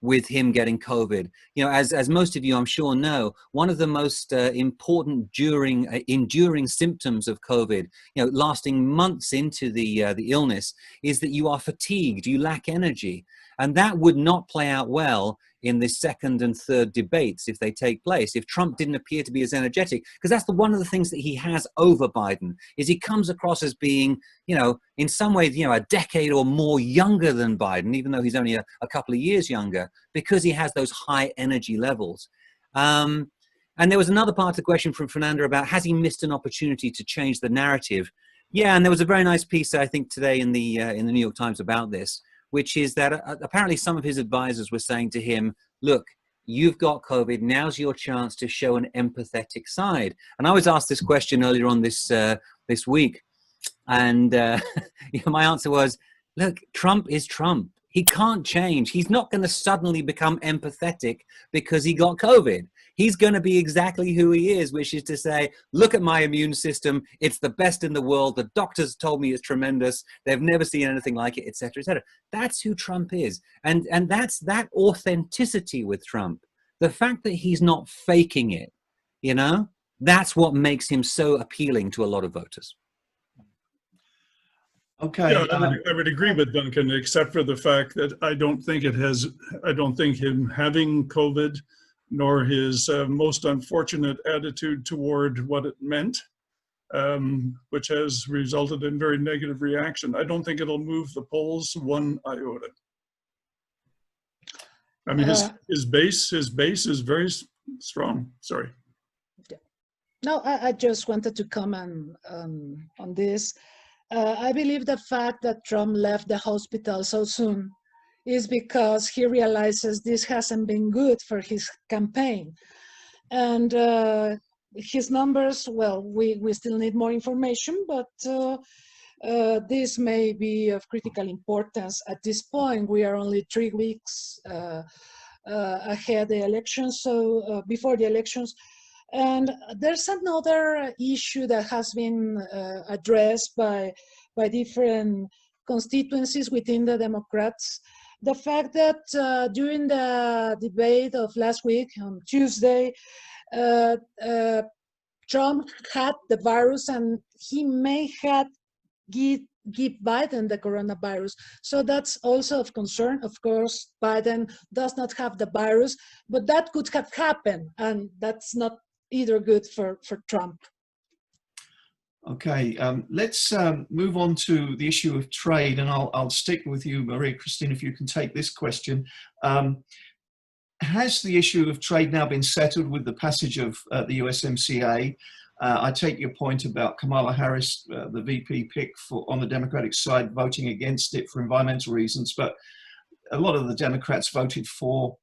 with him getting COVID. You know, as most of you, I'm sure, know, one of the most important enduring symptoms of COVID, you know, lasting months into the illness, is that you are fatigued, you lack energy. And that would not play out well in the second and third debates if they take place, if Trump didn't appear to be as energetic, because that's one of the things that he has over Biden, is he comes across as being, you know, in some ways, you know, a decade or more younger than Biden, even though he's only a couple of years younger, because he has those high energy levels. And there was another part of the question from Fernanda about, has he missed an opportunity to change the narrative? Yeah, and there was a very nice piece, I think, today in the New York Times about this, which is that apparently some of his advisors were saying to him, look, you've got COVID, now's your chance to show an empathetic side. And I was asked this question earlier on this week, and you know, my answer was, look, Trump is Trump. He can't change. He's not going to suddenly become empathetic because he got COVID. He's going to be exactly who he is, which is to say, look at my immune system. It's the best in the world. The doctors told me it's tremendous. They've never seen anything like it, et cetera, et cetera. That's who Trump is. And that's that authenticity with Trump. The fact that he's not faking it, you know, that's what makes him so appealing to a lot of voters. Okay. Yeah, I would agree with Duncan, except for the fact that I don't think him having COVID, nor his most unfortunate attitude toward what it meant, which has resulted in very negative reaction. I don't think it'll move the polls one iota. I mean, his base is very strong. Sorry. No, I just wanted to comment on this. I believe the fact that Trump left the hospital so soon is because he realizes this hasn't been good for his campaign. And his numbers, well, we still need more information, but this may be of critical importance at this point. We are only 3 weeks ahead the elections, so before the elections. And there's another issue that has been addressed by different constituencies within the Democrats. The fact that during the debate of last week on Tuesday, Trump had the virus and he may have give Biden the coronavirus. So that's also of concern. Of course, Biden does not have the virus, but that could have happened, and that's not either good for Trump. Okay, let's move on to the issue of trade, and I'll stick with you, Maria Cristina, if you can take this question. Has the issue of trade now been settled with the passage of the USMCA? I take your point about Kamala Harris, the VP pick on the Democratic side, voting against it for environmental reasons, but a lot of the Democrats voted for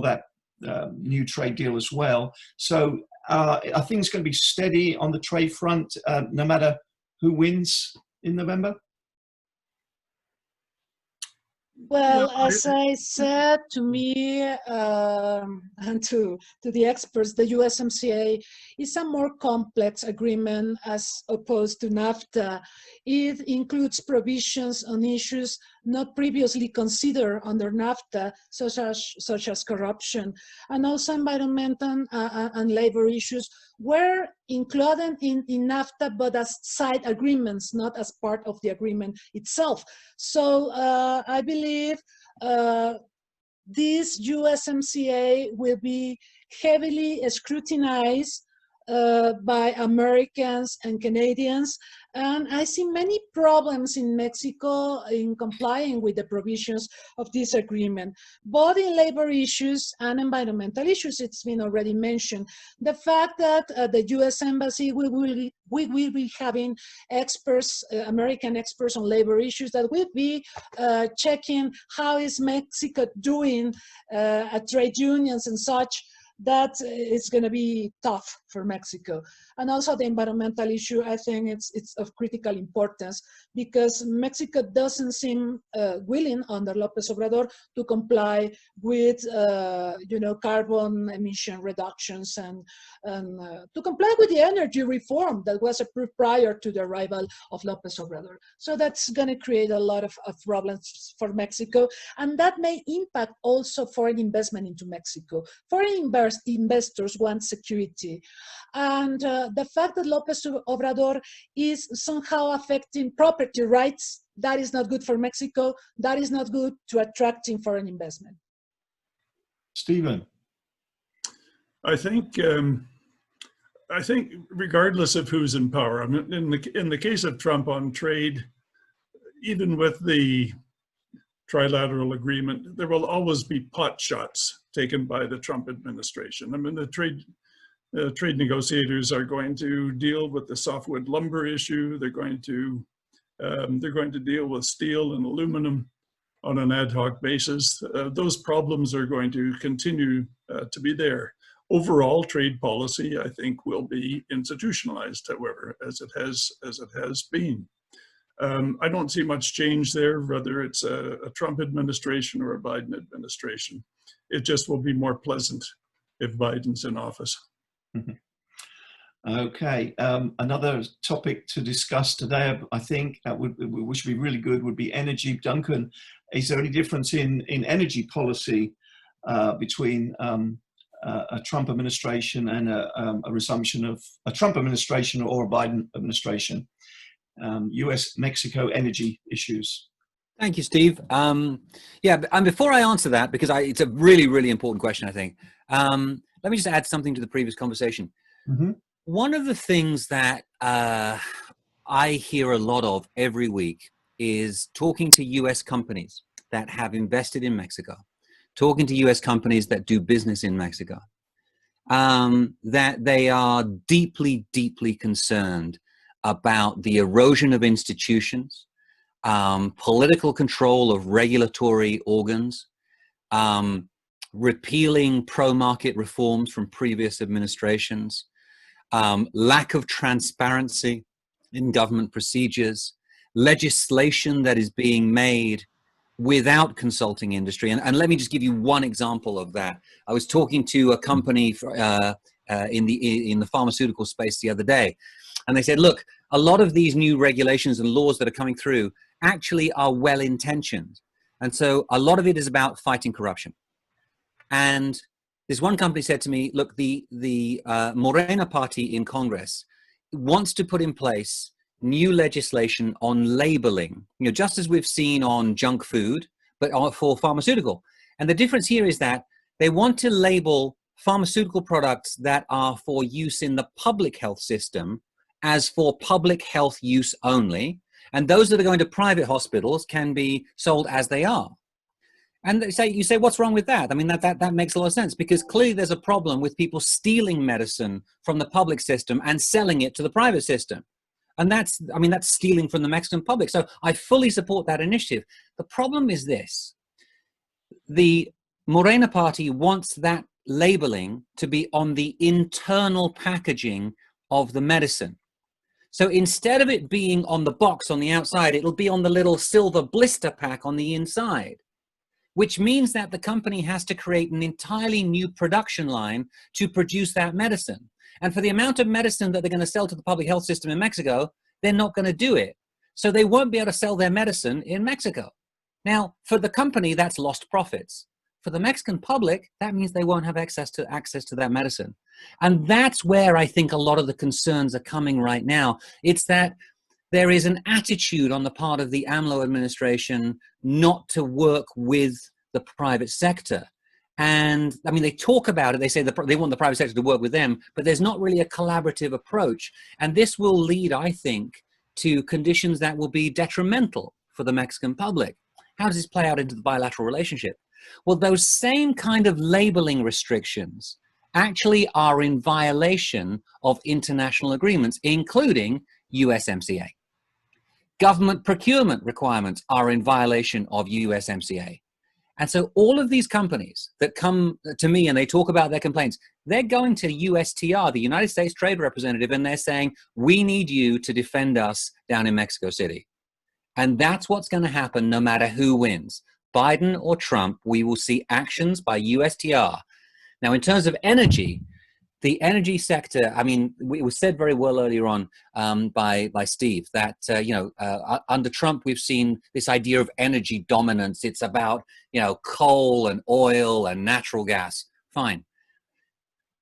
that new trade deal as well. So are things going to be steady on the trade front, no matter who wins in November? Well, as I said, to me and to the experts, the USMCA is a more complex agreement as opposed to NAFTA. It includes provisions on issues not previously considered under NAFTA, such as corruption, and also environmental and labor issues were included in NAFTA, but as side agreements, not as part of the agreement itself. So I believe this USMCA will be heavily scrutinized by Americans and Canadians. And I see many problems in Mexico in complying with the provisions of this agreement, both in labor issues and environmental issues. It's been already mentioned. The fact that the U.S. Embassy will be having experts, American experts on labor issues that will be checking how is Mexico doing at trade unions and such. That is going to be tough for Mexico. And also the environmental issue, I think it's of critical importance because Mexico doesn't seem willing under López Obrador to comply with, carbon emission reductions and to comply with the energy reform that was approved prior to the arrival of López Obrador. So that's going to create a lot of problems for Mexico. And that may impact also foreign investment into Mexico. Foreign investors want security. And the fact that López Obrador is somehow affecting property rights, that is not good for Mexico. That is not good to attracting foreign investment. Stephen. I think regardless of who's in power, I mean, in the case of Trump on trade, even with the trilateral agreement, there will always be pot shots taken by the Trump administration. I mean, the trade negotiators are going to deal with the softwood lumber issue. They're going to deal with steel and aluminum on an ad hoc basis. Those problems are going to continue to be there. Overall, trade policy, I think, will be institutionalized, however, as it has been. I don't see much change there, whether it's a Trump administration or a Biden administration. It just will be more pleasant if Biden's in office. Okay, another topic to discuss today, I think, which would be really good, would be energy. Duncan, is there any difference in energy policy between a Trump administration and a resumption of a Trump administration or a Biden administration? US-Mexico energy issues. Thank you, Steve. Yeah, and before I answer that, because it's a really, really important question, I think, let me just add something to the previous conversation. Mm-hmm. One of the things that I hear a lot of every week is talking to US companies that have invested in Mexico, talking to US companies that do business in Mexico, that they are deeply, deeply concerned about the erosion of institutions, political control of regulatory organs, repealing pro-market reforms from previous administrations, lack of transparency in government procedures, legislation that is being made without consulting industry. And let me just give you one example of that. I was talking to a company in the pharmaceutical space the other day, and they said, look, a lot of these new regulations and laws that are coming through actually are well-intentioned. And so a lot of it is about fighting corruption. And this one company said to me, look, the Morena party in Congress wants to put in place new legislation on labeling, just as we've seen on junk food, but for pharmaceutical. And the difference here is that they want to label pharmaceutical products that are for use in the public health system as for public health use only. And those that are going to private hospitals can be sold as they are. And you say, what's wrong with that? I mean, that makes a lot of sense, because clearly there's a problem with people stealing medicine from the public system and selling it to the private system. And that's stealing from the Mexican public. So I fully support that initiative. The problem is this: the Morena party wants that labeling to be on the internal packaging of the medicine. So instead of it being on the box on the outside, it'll be on the little silver blister pack on the inside, which means that the company has to create an entirely new production line to produce that medicine. And for the amount of medicine that they're going to sell to the public health system in Mexico, they're not going to do it. So they won't be able to sell their medicine in Mexico. Now, for the company, that's lost profits. For the Mexican public, that means they won't have access to that medicine. And that's where I think a lot of the concerns are coming right now. It's that there is an attitude on the part of the AMLO administration not to work with the private sector. And I mean, they talk about it, they say they want the private sector to work with them, but there's not really a collaborative approach. And this will lead, I think, to conditions that will be detrimental for the Mexican public. How does this play out into the bilateral relationship? Well, those same kind of labeling restrictions actually are in violation of international agreements, including USMCA. Government procurement requirements are in violation of USMCA. And so all of these companies that come to me and they talk about their complaints, they're going to USTR, the United States Trade Representative, and they're saying, we need you to defend us down in Mexico City. And that's what's going to happen no matter who wins, Biden or Trump. We will see actions by USTR. Now, in terms of energy, the energy sector, I mean, it was said very well earlier on by Steve that, under Trump, we've seen this idea of energy dominance. It's about, coal and oil and natural gas. Fine.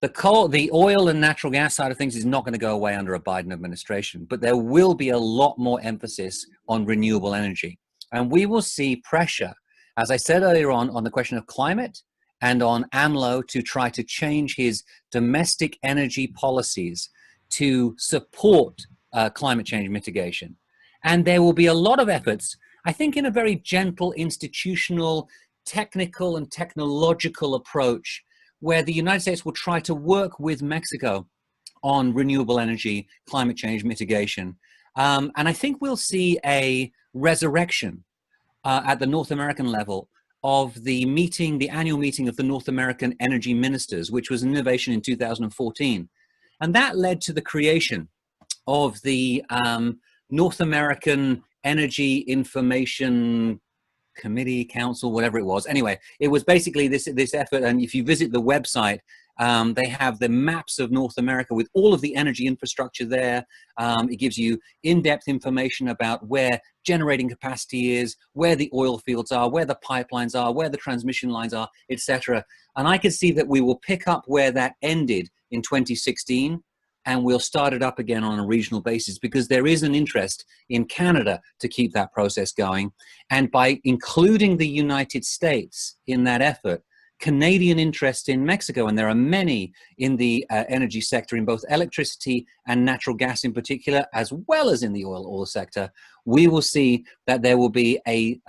The oil and natural gas side of things is not going to go away under a Biden administration, but there will be a lot more emphasis on renewable energy. And we will see pressure, as I said earlier on the question of climate and on AMLO to try to change his domestic energy policies to support climate change mitigation. And there will be a lot of efforts, I think, in a very gentle, institutional, technical and technological approach, where the United States will try to work with Mexico on renewable energy, climate change mitigation. And I think we'll see a resurrection at the North American level of the annual meeting of the North American Energy Ministers, which was an innovation in 2014. And that led to the creation of the North American Energy Information Committee, Council, whatever it was. Anyway, it was basically this effort. And if you visit the website, they have the maps of North America with all of the energy infrastructure there. It gives you in-depth information about where generating capacity is, where the oil fields are, where the pipelines are, where the transmission lines are, etc. And I can see that we will pick up where that ended in 2016, and we'll start it up again on a regional basis, because there is an interest in Canada to keep that process going. And by including the United States in that effort, Canadian interest in Mexico, and there are many in the energy sector, in both electricity and natural gas in particular, as well as in the oil sector, we will see that there will be a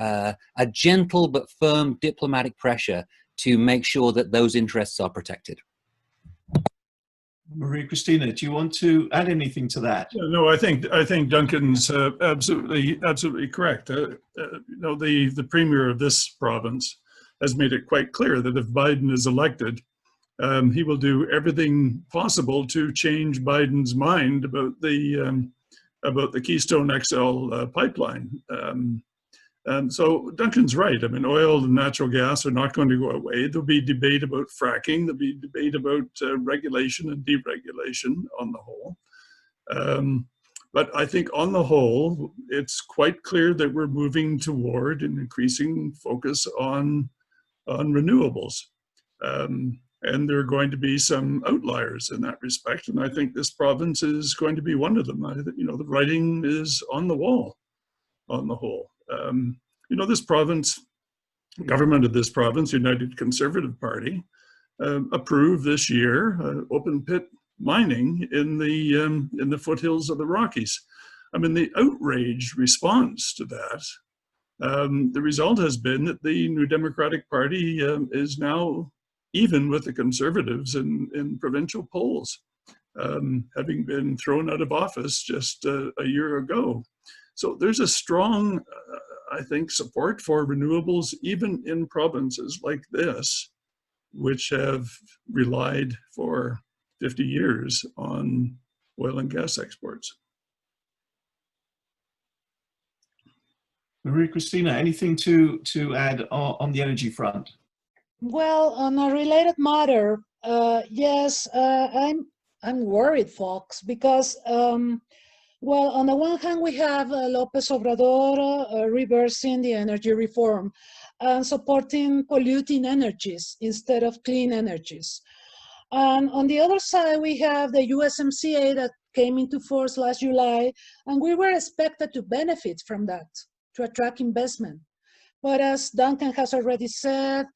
gentle but firm diplomatic pressure to make sure that those interests are protected. Maria Cristina, do you want to add anything to that? Yeah, no, I think Duncan's absolutely correct. The premier of this province has made it quite clear that if Biden is elected, he will do everything possible to change Biden's mind about the Keystone XL pipeline. So Duncan's right. I mean, oil and natural gas are not going to go away. There'll be debate about fracking. There'll be debate about regulation and deregulation on the whole. But I think on the whole, it's quite clear that we're moving toward an increasing focus on renewables. And there are going to be some outliers in that respect. And I think this province is going to be one of them. The writing is on the wall on the whole. This province, government of this province, United Conservative Party, approved this year open pit mining in the foothills of the Rockies. I mean, the outraged response to that The result has been that the New Democratic Party is now even with the Conservatives in provincial polls, having been thrown out of office just a year ago. So there's a strong, I think, support for renewables, even in provinces like this, which have relied for 50 years on oil and gas exports. Maria Cristina, anything to add on the energy front? Well, on a related matter, yes, I'm worried, folks, because well, on the one hand, we have López Obrador reversing the energy reform and supporting polluting energies instead of clean energies. And on the other side, we have the USMCA that came into force last July, and we were expected to benefit from that, to attract investment. But as Duncan has already said,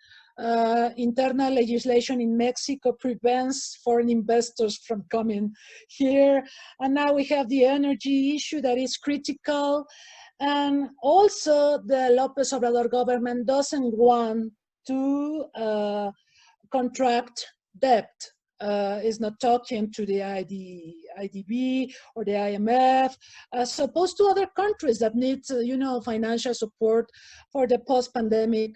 internal legislation in Mexico prevents foreign investors from coming here. And now we have the energy issue that is critical. And also the López Obrador government doesn't want to contract debt. Is not talking to the IDB or the IMF, as opposed to other countries that need, you know, financial support for the post-pandemic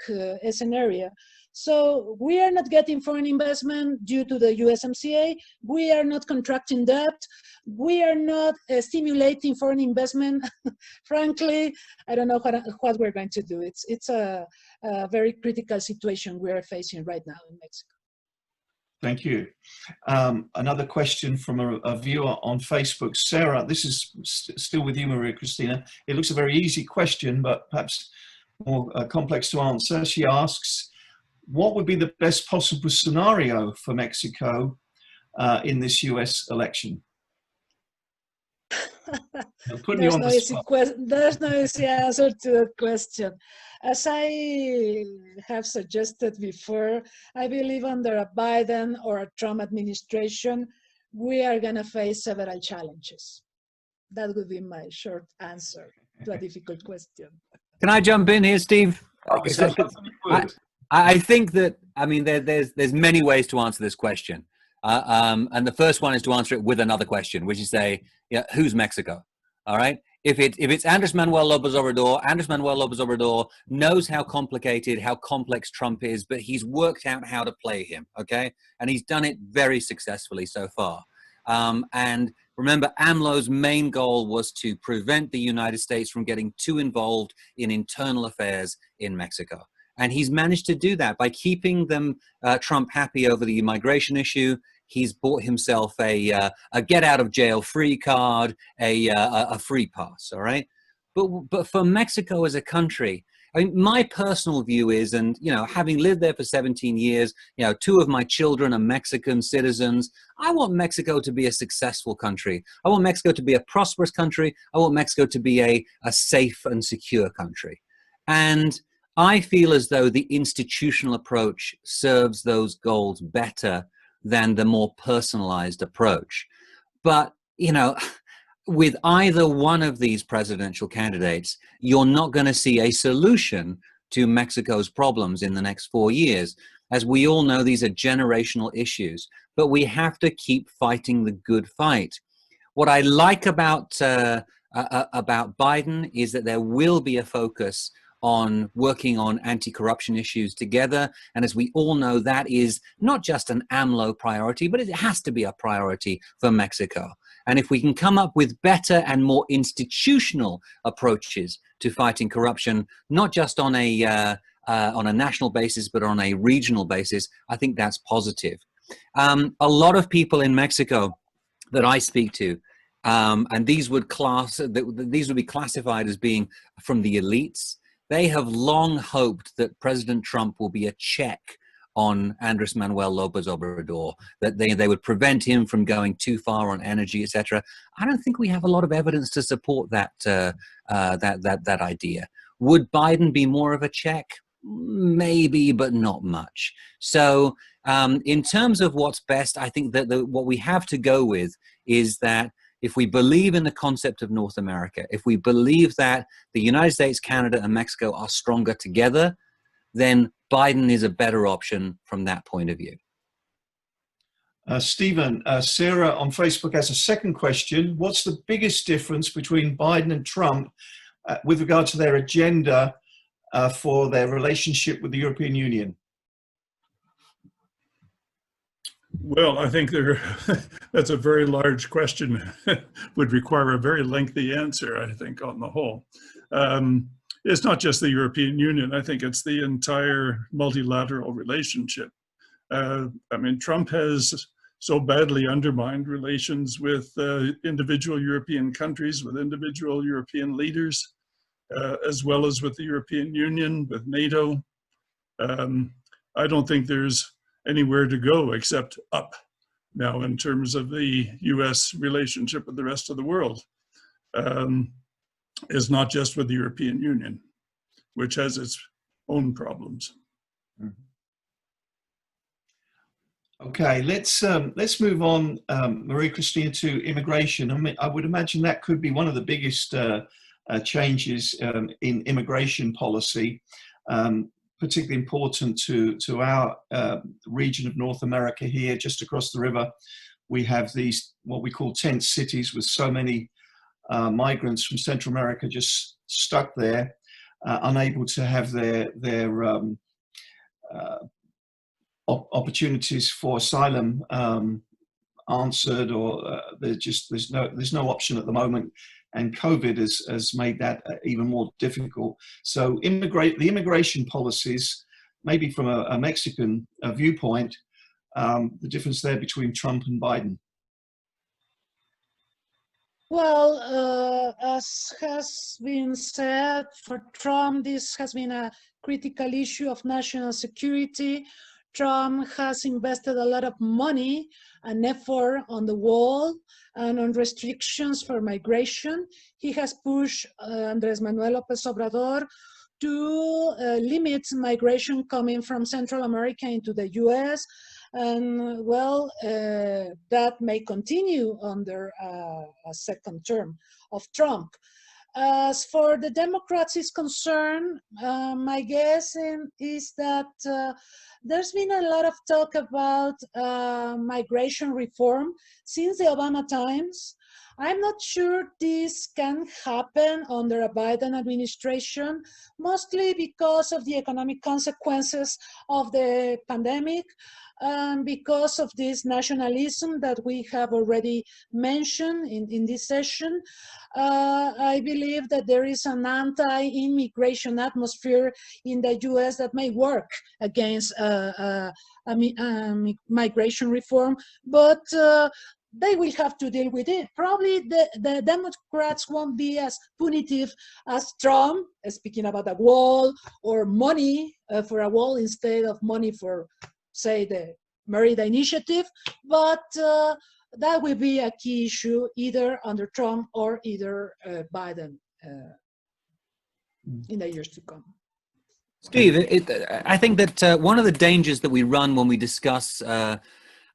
scenario. So we are not getting foreign investment due to the USMCA. We are not contracting debt. We are not stimulating foreign investment. Frankly, I don't know what we're going to do. It's a very critical situation we are facing right now in Mexico. Thank you. Another question from a viewer on Facebook. Sarah, this is still with you, Maria Cristina. It looks a very easy question, but perhaps more complex to answer. She asks, what would be the best possible scenario for Mexico in this US election? There's no easy answer to that question. As I have suggested before, I believe under a Biden or a Trump administration, we are going to face several challenges. That would be my short answer to a difficult question. Can I jump in here, Steve? I think that, I mean, there's many ways to answer this question. And the first one is to answer it with another question, which is say, yeah, who's Mexico? All right. If it's Andrés Manuel López Obrador knows how complicated, how complex Trump is, but he's worked out how to play him. Okay. And he's done it very successfully so far. And remember, AMLO's main goal was to prevent the United States from getting too involved in internal affairs in Mexico. And he's managed to do that by keeping them, Trump, happy over the immigration issue. He's bought himself a get out of jail free card, a free pass. All right. But for Mexico as a country, I mean, my personal view is, and, you know, having lived there for 17 years, you know, 2 of my children are Mexican citizens. I want Mexico to be a successful country. I want Mexico to be a prosperous country. I want Mexico to be a safe and secure country. And I feel as though the institutional approach serves those goals better than the more personalized approach. But, you know, with either one of these presidential candidates, you're not going to see a solution to Mexico's problems in the next 4 years. As we all know, these are generational issues, but we have to keep fighting the good fight. What I like about Biden is that there will be a focus on working on anti-corruption issues together. And as we all know, that is not just an AMLO priority, but it has to be a priority for Mexico. And if we can come up with better and more institutional approaches to fighting corruption, not just on a national basis, but on a regional basis, I think that's positive. A lot of people in Mexico that I speak to, and these would be classified as being from the elites. They have long hoped that President Trump will be a check on Andrés Manuel López Obrador, that they would prevent him from going too far on energy, etc. I don't think we have a lot of evidence to support that idea. Would Biden be more of a check? Maybe, but not much. So in terms of what's best, I think that what we have to go with is that, if we believe in the concept of North America, if we believe that the United States, Canada, and Mexico are stronger together, then Biden is a better option from that point of view. Stephen, Sarah on Facebook has a second question. What's the biggest difference between Biden and Trump with regard to their agenda for their relationship with the European Union? Well, I think that's a very large question, would require a very lengthy answer, I think, on the whole. It's not just the European Union. I think it's the entire multilateral relationship. I mean, Trump has so badly undermined relations with individual European countries, with individual European leaders, as well as with the European Union, with NATO. I don't think there's anywhere to go except up now in terms of the US relationship with the rest of the world. Is not just with the European Union, which has its own problems. Okay, let's move on, Maria Cristina, to immigration. I mean, I would imagine that could be one of the biggest changes in immigration policy, particularly important to our region of North America here, just across the river. We have these, what we call tent cities, with so many migrants from Central America just stuck there, unable to have their opportunities for asylum answered, or there's no option at the moment, and COVID has made that even more difficult. So the immigration policies, maybe from a Mexican viewpoint, the difference there between Trump and Biden. Well, as has been said, for Trump, this has been a critical issue of national security. Trump has invested a lot of money and effort on the wall and on restrictions for migration. He has pushed Andrés Manuel López Obrador to limit migration coming from Central America into the US. And well, that may continue under a second term of Trump. As for the Democrats is concerned, my guess is that there's been a lot of talk about migration reform since the Obama times. I'm not sure this can happen under a Biden administration, mostly because of the economic consequences of the pandemic, because of this nationalism that we have already mentioned in this session. I believe that there is an anti-immigration atmosphere in the US that may work against migration reform, but they will have to deal with it. Probably the Democrats won't be as punitive as Trump, speaking about a wall or money for a wall instead of money for, say, the Merida Initiative, but that will be a key issue either under Trump or either Biden in the years to come. Steve, I think that one of the dangers that we run when we discuss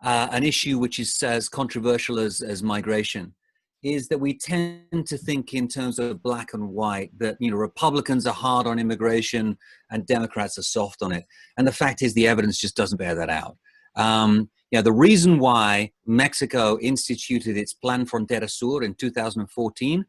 an issue which is as controversial as migration is that we tend to think in terms of black and white, that, you know, Republicans are hard on immigration and Democrats are soft on it. And the fact is the evidence just doesn't bear that out. You know, the reason why Mexico instituted its Plan Frontera Sur in 2014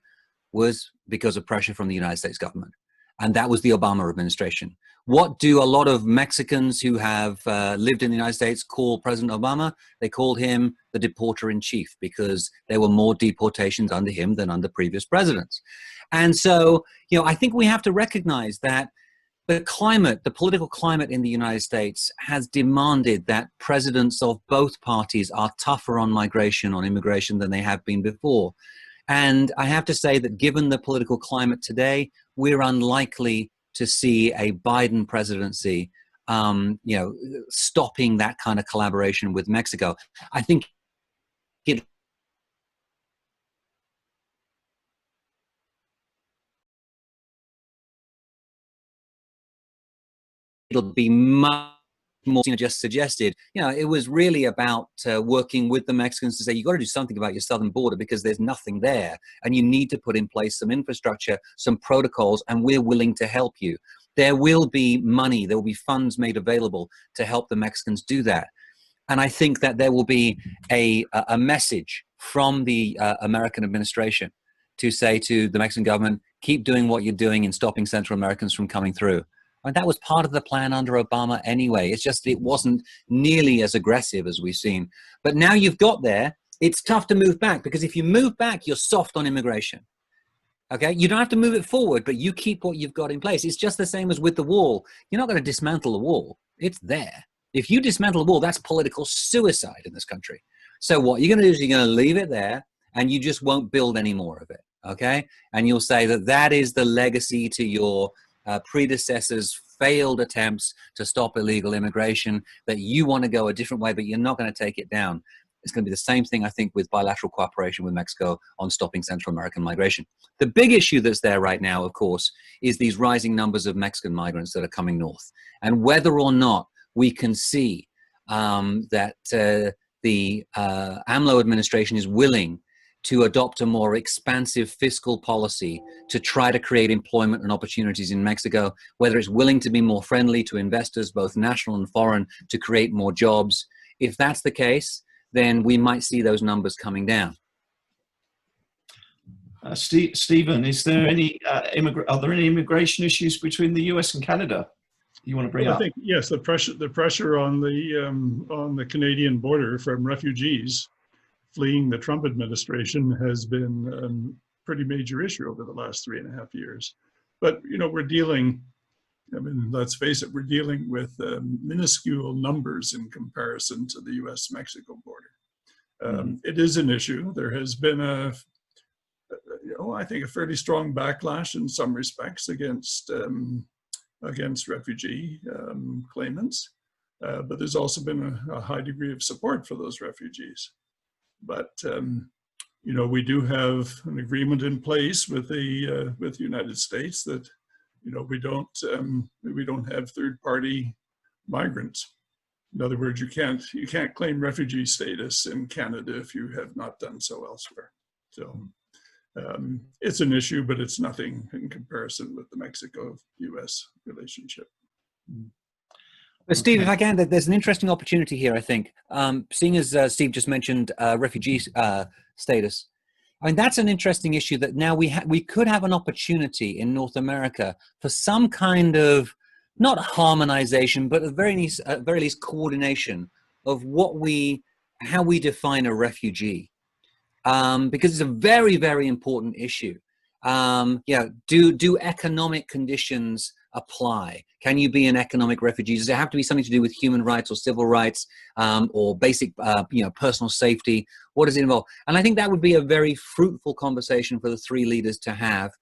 was because of pressure from the United States government. And that was the Obama administration. What do a lot of Mexicans who have lived in the United States call President Obama? They called him the deporter-in-chief, because there were more deportations under him than under previous presidents. And so, you know, I think we have to recognize that the climate, the political climate in the United States has demanded that presidents of both parties are tougher on migration, on immigration, than they have been before. And I have to say that given the political climate today, we're unlikely to see a Biden presidency, you know, stopping that kind of collaboration with Mexico. I think it'll be much Cristina just suggested, you know, it was really about working with the Mexicans to say, you got to do something about your southern border because there's nothing there. And you need to put in place some infrastructure, some protocols, and we're willing to help you. There will be money, there will be funds made available to help the Mexicans do that. And I think that there will be a message from the American administration to say to the Mexican government, keep doing what you're doing in stopping Central Americans from coming through. And that was part of the plan under Obama anyway. It's just it wasn't nearly as aggressive as we've seen. But now you've got there, it's tough to move back, because if you move back, you're soft on immigration. Okay, you don't have to move it forward, but you keep what you've got in place. It's just the same as with the wall. You're not going to dismantle the wall. It's there. If you dismantle the wall, that's political suicide in this country. So what you're going to do is you're going to leave it there, and you just won't build any more of it. Okay, and you'll say that that is the legacy to your predecessors' failed attempts to stop illegal immigration, that you want to go a different way, but you're not going to take it down. It's going to be the same thing, I think, with bilateral cooperation with Mexico on stopping Central American migration. The big issue that's there right now, of course, is these rising numbers of Mexican migrants that are coming north. And whether or not we can see that the AMLO administration is willing to adopt a more expansive fiscal policy to try to create employment and opportunities in Mexico, whether it's willing to be more friendly to investors, both national and foreign, to create more jobs. If that's the case, then we might see those numbers coming down. Stephen, is there any are there any immigration issues between the US and Canada you want to bring up? I think yes, the pressure on the Canadian border from refugees fleeing the Trump administration has been a pretty major issue over the last 3.5 years. But you know, we're dealing. I mean, let's face it, we're dealing with minuscule numbers in comparison to the US-Mexico border. It is an issue. There has been I think a fairly strong backlash in some respects against refugee claimants, but there's also been a high degree of support for those refugees. But you know, we do have an agreement in place with the United States that, you know, we don't have third-party migrants. In other words, you can't claim refugee status in Canada if you have not done so elsewhere. So it's an issue, but it's nothing in comparison with the Mexico-US relationship. But Steve, if I can, there's an interesting opportunity here, I think. Seeing as Steve just mentioned refugee status, I mean, that's an interesting issue that now we could have an opportunity in North America for some kind of, not harmonization, but at the very least coordination of how we define a refugee. Because it's a very, very important issue. Do economic conditions apply? Can you be an economic refugee? Does it have to be something to do with human rights or civil rights or basic, personal safety? What does it involve? And I think that would be a very fruitful conversation for the three leaders to have.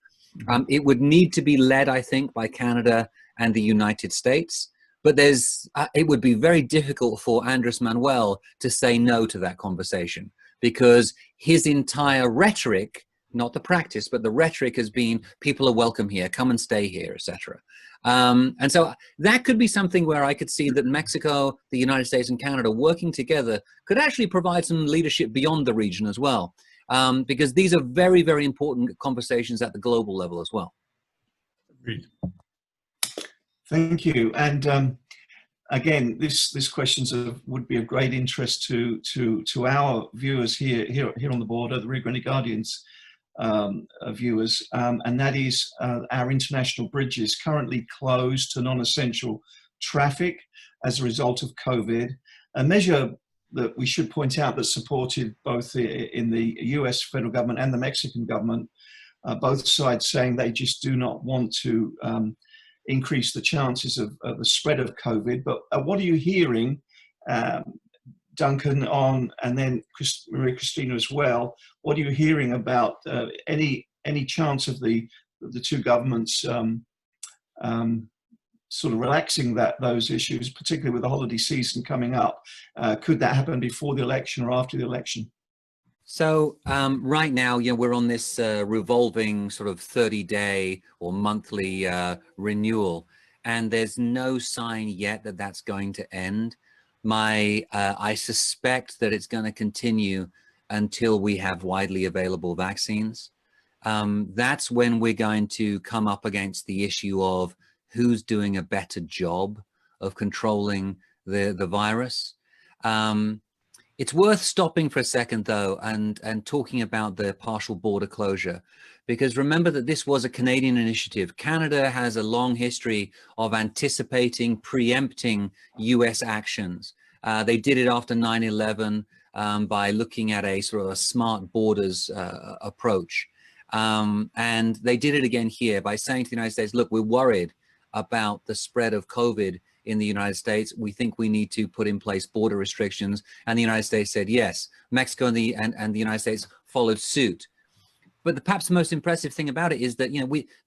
It would need to be led, I think, by Canada and the United States. But it would be very difficult for Andrés Manuel to say no to that conversation, because his entire rhetoric, not the practice, but the rhetoric has been, people are welcome here, come and stay here, etc. And so that could be something where I could see that Mexico, the United States, and Canada working together could actually provide some leadership beyond the region as well, because these are very, very important conversations at the global level as well. Agreed. Thank you. And again, this question would be of great interest to our viewers here on the border, the Rio Grande Guardians viewers, and that is our international bridges currently closed to non-essential traffic as a result of COVID. A measure that we should point out that's supported both in the US federal government and the Mexican government, both sides saying they just do not want to increase the chances of the spread of COVID. But what are you hearing, Duncan, and then Cristina as well? What are you hearing about any chance of the two governments sort of relaxing those issues, particularly with the holiday season coming up? Could that happen before the election or after the election? So right now, we're on this revolving sort of 30-day or monthly renewal. and there's no sign yet that that's going to end. I suspect that it's going to continue until we have widely available vaccines. That's when we're going to come up against the issue of who's doing a better job of controlling the virus. It's worth stopping for a second, though, and talking about the partial border closure, because remember that this was a Canadian initiative. Canada has a long history of anticipating, preempting US actions. They did it after 9/11 by looking at a sort of a smart borders approach. And they did it again here by saying to the United States, look, we're worried about the spread of COVID in the United States. We think we need to put in place border restrictions. And the United States said yes. Mexico and the United States followed suit. But perhaps the most impressive thing about it is that,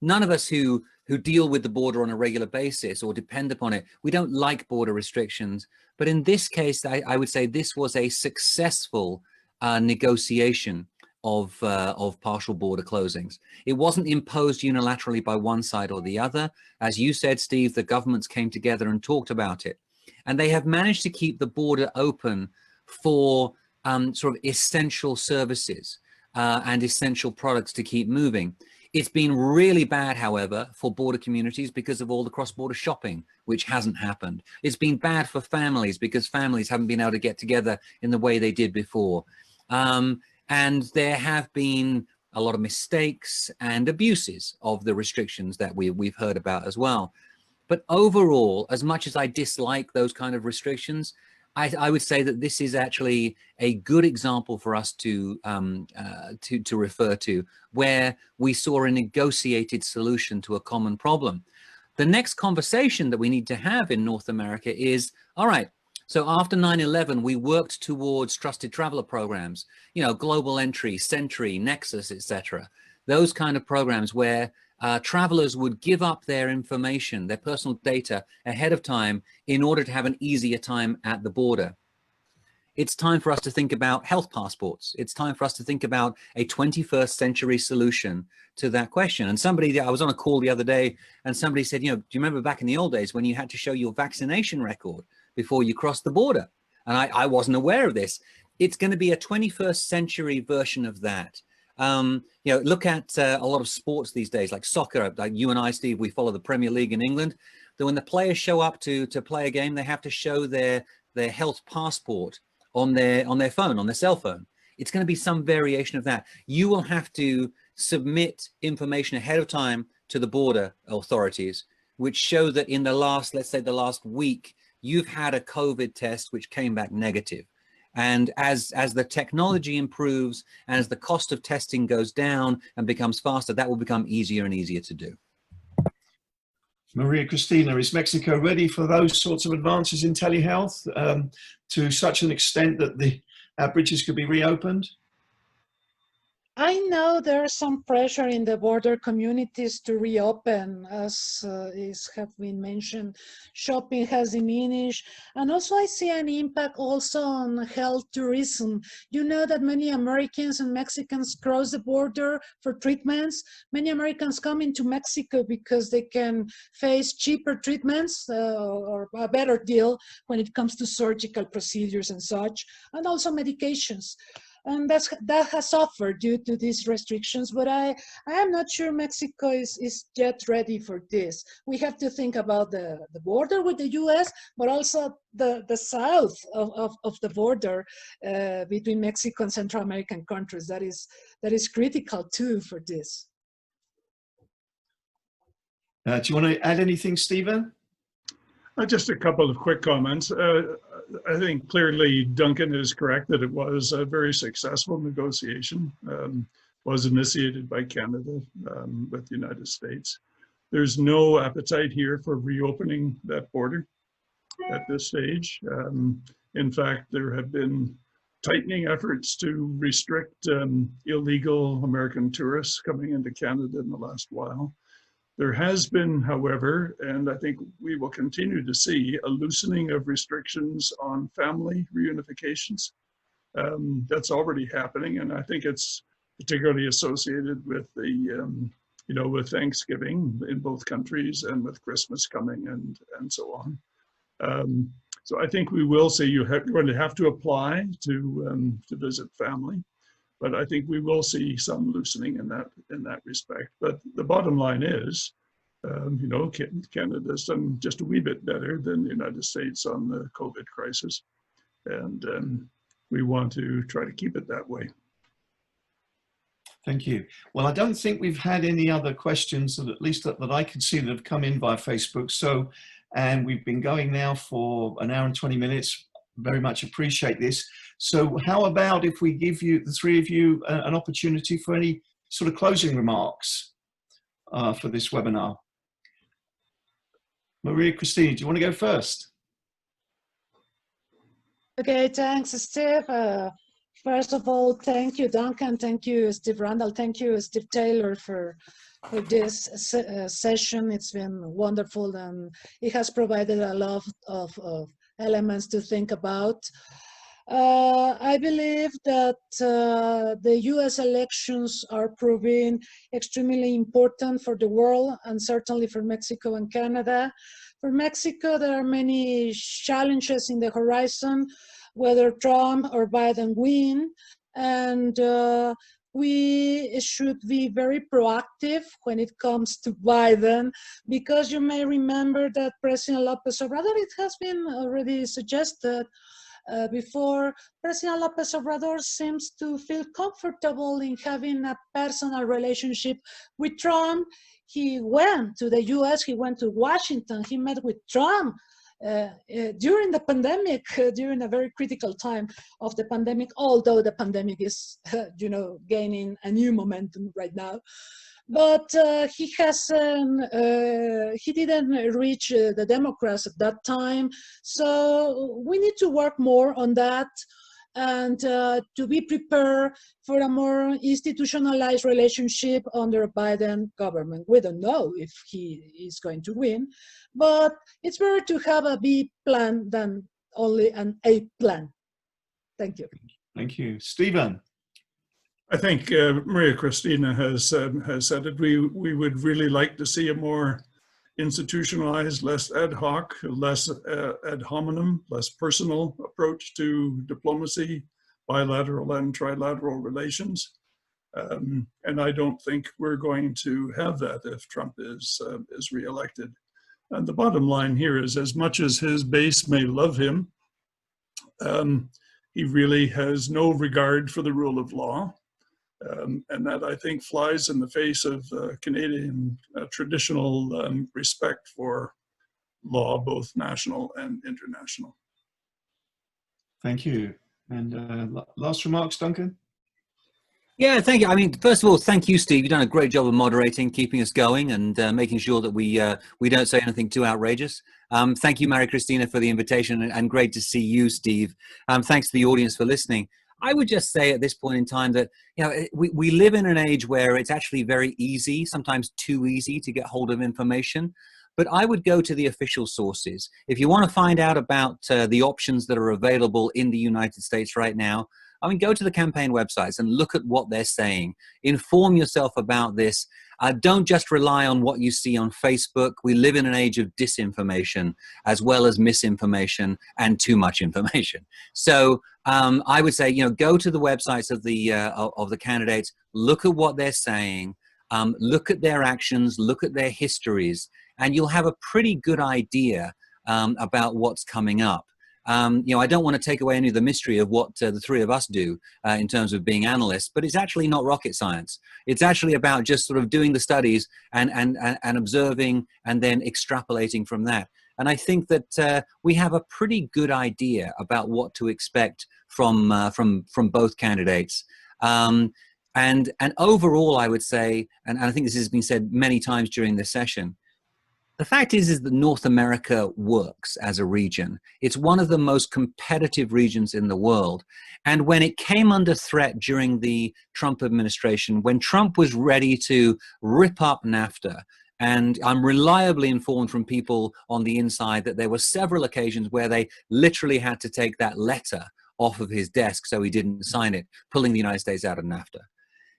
none of us who deal with the border on a regular basis or depend upon it, we don't like border restrictions. But in this case, I would say this was a successful negotiation of partial border closings. It wasn't imposed unilaterally by one side or the other. As you said, Steve, the governments came together and talked about it. And they have managed to keep the border open for sort of essential services and essential products to keep moving. It's been really bad, however, for border communities because of all the cross-border shopping, which hasn't happened. It's been bad for families because families haven't been able to get together in the way they did before. And there have been a lot of mistakes and abuses of the restrictions that we've heard about as well. But overall, as much as I dislike those kind of restrictions, I would say that this is actually a good example for us to refer to, where we saw a negotiated solution to a common problem. The next conversation that we need to have in North America is, all right, so after 9/11, we worked towards trusted traveler programs, Global Entry, Sentry, Nexus, etc. Those kind of programs where travelers would give up their information, their personal data ahead of time in order to have an easier time at the border. It's time for us to think about health passports. It's time for us to think about a 21st century solution to that question. And I was on a call the other day and somebody said, do you remember back in the old days when you had to show your vaccination record before you crossed the border? And I wasn't aware of this. It's going to be a 21st century version of that. Look at a lot of sports these days, like soccer. Like you and I, Steve, we follow the Premier League in England. That when the players show up to play a game, they have to show their health passport on their phone, on their cell phone. It's going to be some variation of that. You will have to submit information ahead of time to the border authorities, which show that in the last, let's say the last week, you've had a COVID test which came back negative. And as the technology improves and as the cost of testing goes down and becomes faster, that will become easier and easier to do. Maria Cristina, is Mexico ready for those sorts of advances in telehealth to such an extent that our bridges could be reopened? I know there's some pressure in the border communities to reopen, as have been mentioned. Shopping has diminished, and also I see an impact also on health tourism. You know that many Americans and Mexicans cross the border for treatments. Many Americans come into Mexico because they can face cheaper treatments or a better deal when it comes to surgical procedures and such, and also medications. And that has suffered due to these restrictions, but I am not sure Mexico is yet ready for this. We have to think about the border with the US, but also the south of the border between Mexico and Central American countries. That is critical too for this. Do you want to add anything, Stephen? Just a couple of quick comments. I think clearly Duncan is correct that it was a very successful negotiation, was initiated by Canada with the United States. There's no appetite here for reopening that border at this stage. In fact, there have been tightening efforts to restrict illegal American tourists coming into Canada in the last while. There has been, however, and I think we will continue to see, a loosening of restrictions on family reunifications. That's already happening, and I think it's particularly associated with the you know, with Thanksgiving in both countries and with Christmas coming and so on. So I think we will say you're going to have to apply to visit family, but I think we will see some loosening in that respect. But the bottom line is, you know, Canada's done just a wee bit better than the United States on the COVID crisis, and we want to try to keep it that way. Thank you. Well, I don't think we've had any other questions, that at least that I can see, that have come in via Facebook. So, and we've been going now for an hour and 20 minutes. Very much appreciate this. So how about if we give you, the three of you, an opportunity for any sort of closing remarks for this webinar? Maria Cristina, do you want to go first? Okay, thanks, Steve. First of all, thank you, Duncan. Thank you, Steve Randall. Thank you, Steve Taylor, for this session. It's been wonderful, and it has provided a lot of elements to think about. I believe that the US elections are proving extremely important for the world, and certainly for Mexico and Canada. For Mexico, there are many challenges in the horizon, whether Trump or Biden win, and we should be very proactive when it comes to Biden, because you may remember that President Lopez Obrador, it has been already suggested before, President Lopez Obrador seems to feel comfortable in having a personal relationship with Trump. He went to the US, he went to Washington, he met with Trump during the pandemic, during a very critical time of the pandemic, although the pandemic is, you know, gaining a new momentum right now. But he didn't reach the Democrats at that time. So we need to work more on that, and to be prepared for a more institutionalized relationship under a Biden government. We don't know if he is going to win, but it's better to have a B plan than only an A plan. Thank you. Thank you. Stephen? I think Maria Cristina has said it. We would really like to see a more institutionalized, less ad hoc, less ad hominem, less personal approach to diplomacy, bilateral and trilateral relations. And I don't think we're going to have that if Trump is reelected. And the bottom line here is, as much as his base may love him, he really has no regard for the rule of law. And that, I think, flies in the face of Canadian traditional respect for law, both national and international. Thank you. And last remarks, Duncan? Yeah, thank you. I mean, first of all, thank you, Steve. You've done a great job of moderating, keeping us going, and making sure that we don't say anything too outrageous. Thank you, Maria Cristina, for the invitation, and great to see you, Steve. Thanks to the audience for listening. I would just say at this point in time that, you know, we live in an age where it's actually very easy, sometimes too easy, to get hold of information. But I would go to the official sources. If you want to find out about the options that are available in the United States right now, I mean, go to the campaign websites and look at what they're saying. Inform yourself about this. Don't just rely on what you see on Facebook. We live in an age of disinformation as well as misinformation and too much information. So I would say, you know, go to the websites of the candidates, look at what they're saying, look at their actions, look at their histories, and you'll have a pretty good idea about what's coming up. You know, I don't want to take away any of the mystery of what the three of us do in terms of being analysts, but it's actually not rocket science. It's actually about just sort of doing the studies and observing and then extrapolating from that. And I think that we have a pretty good idea about what to expect from both candidates. And overall, I would say, and I think this has been said many times during this session, the fact is that North America works as a region. It's one of the most competitive regions in the world. And when it came under threat during the Trump administration, when Trump was ready to rip up NAFTA, and I'm reliably informed from people on the inside that there were several occasions where they literally had to take that letter off of his desk so he didn't sign it, pulling the United States out of NAFTA.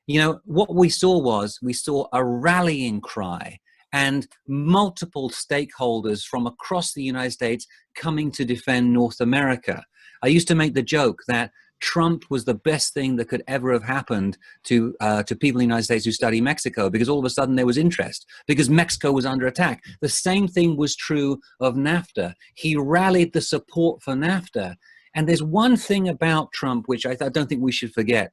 You know, what we saw a rallying cry and multiple stakeholders from across the United States coming to defend North America. I used to make the joke that Trump was the best thing that could ever have happened to people in the United States who study Mexico, because all of a sudden there was interest, because Mexico was under attack. The same thing was true of NAFTA. He rallied the support for NAFTA. And there's one thing about Trump, which I don't think we should forget.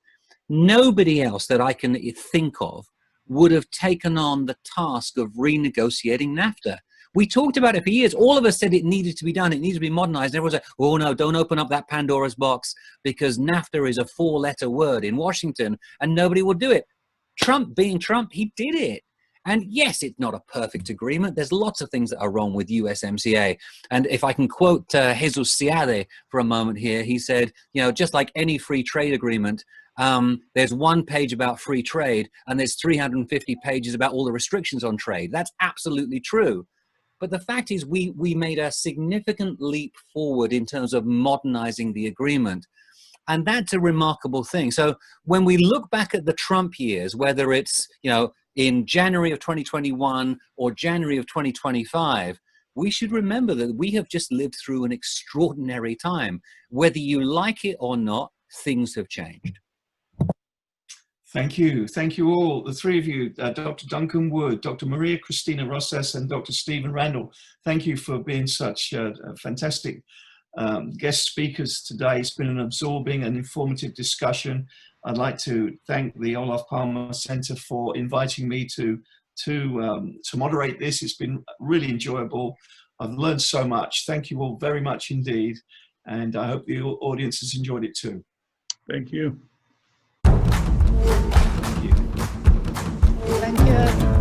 Nobody else that I can think of would have taken on the task of renegotiating NAFTA. We talked about it for years. All of us said it needed to be done. It needed to be modernized. And everyone said, oh, no, don't open up that Pandora's box, because NAFTA is a 4-letter word in Washington and nobody would do it. Trump, being Trump, he did it. And yes, it's not a perfect agreement. There's lots of things that are wrong with USMCA. And if I can quote Jesus Ciade for a moment here, he said, you know, just like any free trade agreement, there's one page about free trade and there's 350 pages about all the restrictions on trade. That's absolutely true. But the fact is we made a significant leap forward in terms of modernizing the agreement. And that's a remarkable thing. So when we look back at the Trump years, whether it's, you know, in January of 2021 or January of 2025, we should remember that we have just lived through an extraordinary time. Whether you like it or not, things have changed. Thank you. Thank you all, the three of you, Dr. Duncan Wood, Dr. Maria Cristina Rosas, and Dr. Stephen Randall. Thank you for being such fantastic guest speakers today. It's been an absorbing and informative discussion. I'd like to thank the Olof Palme Center for inviting me to moderate this. It's been really enjoyable. I've learned so much. Thank you all very much indeed. And I hope the audience has enjoyed it too. Thank you. Thank you. Thank you.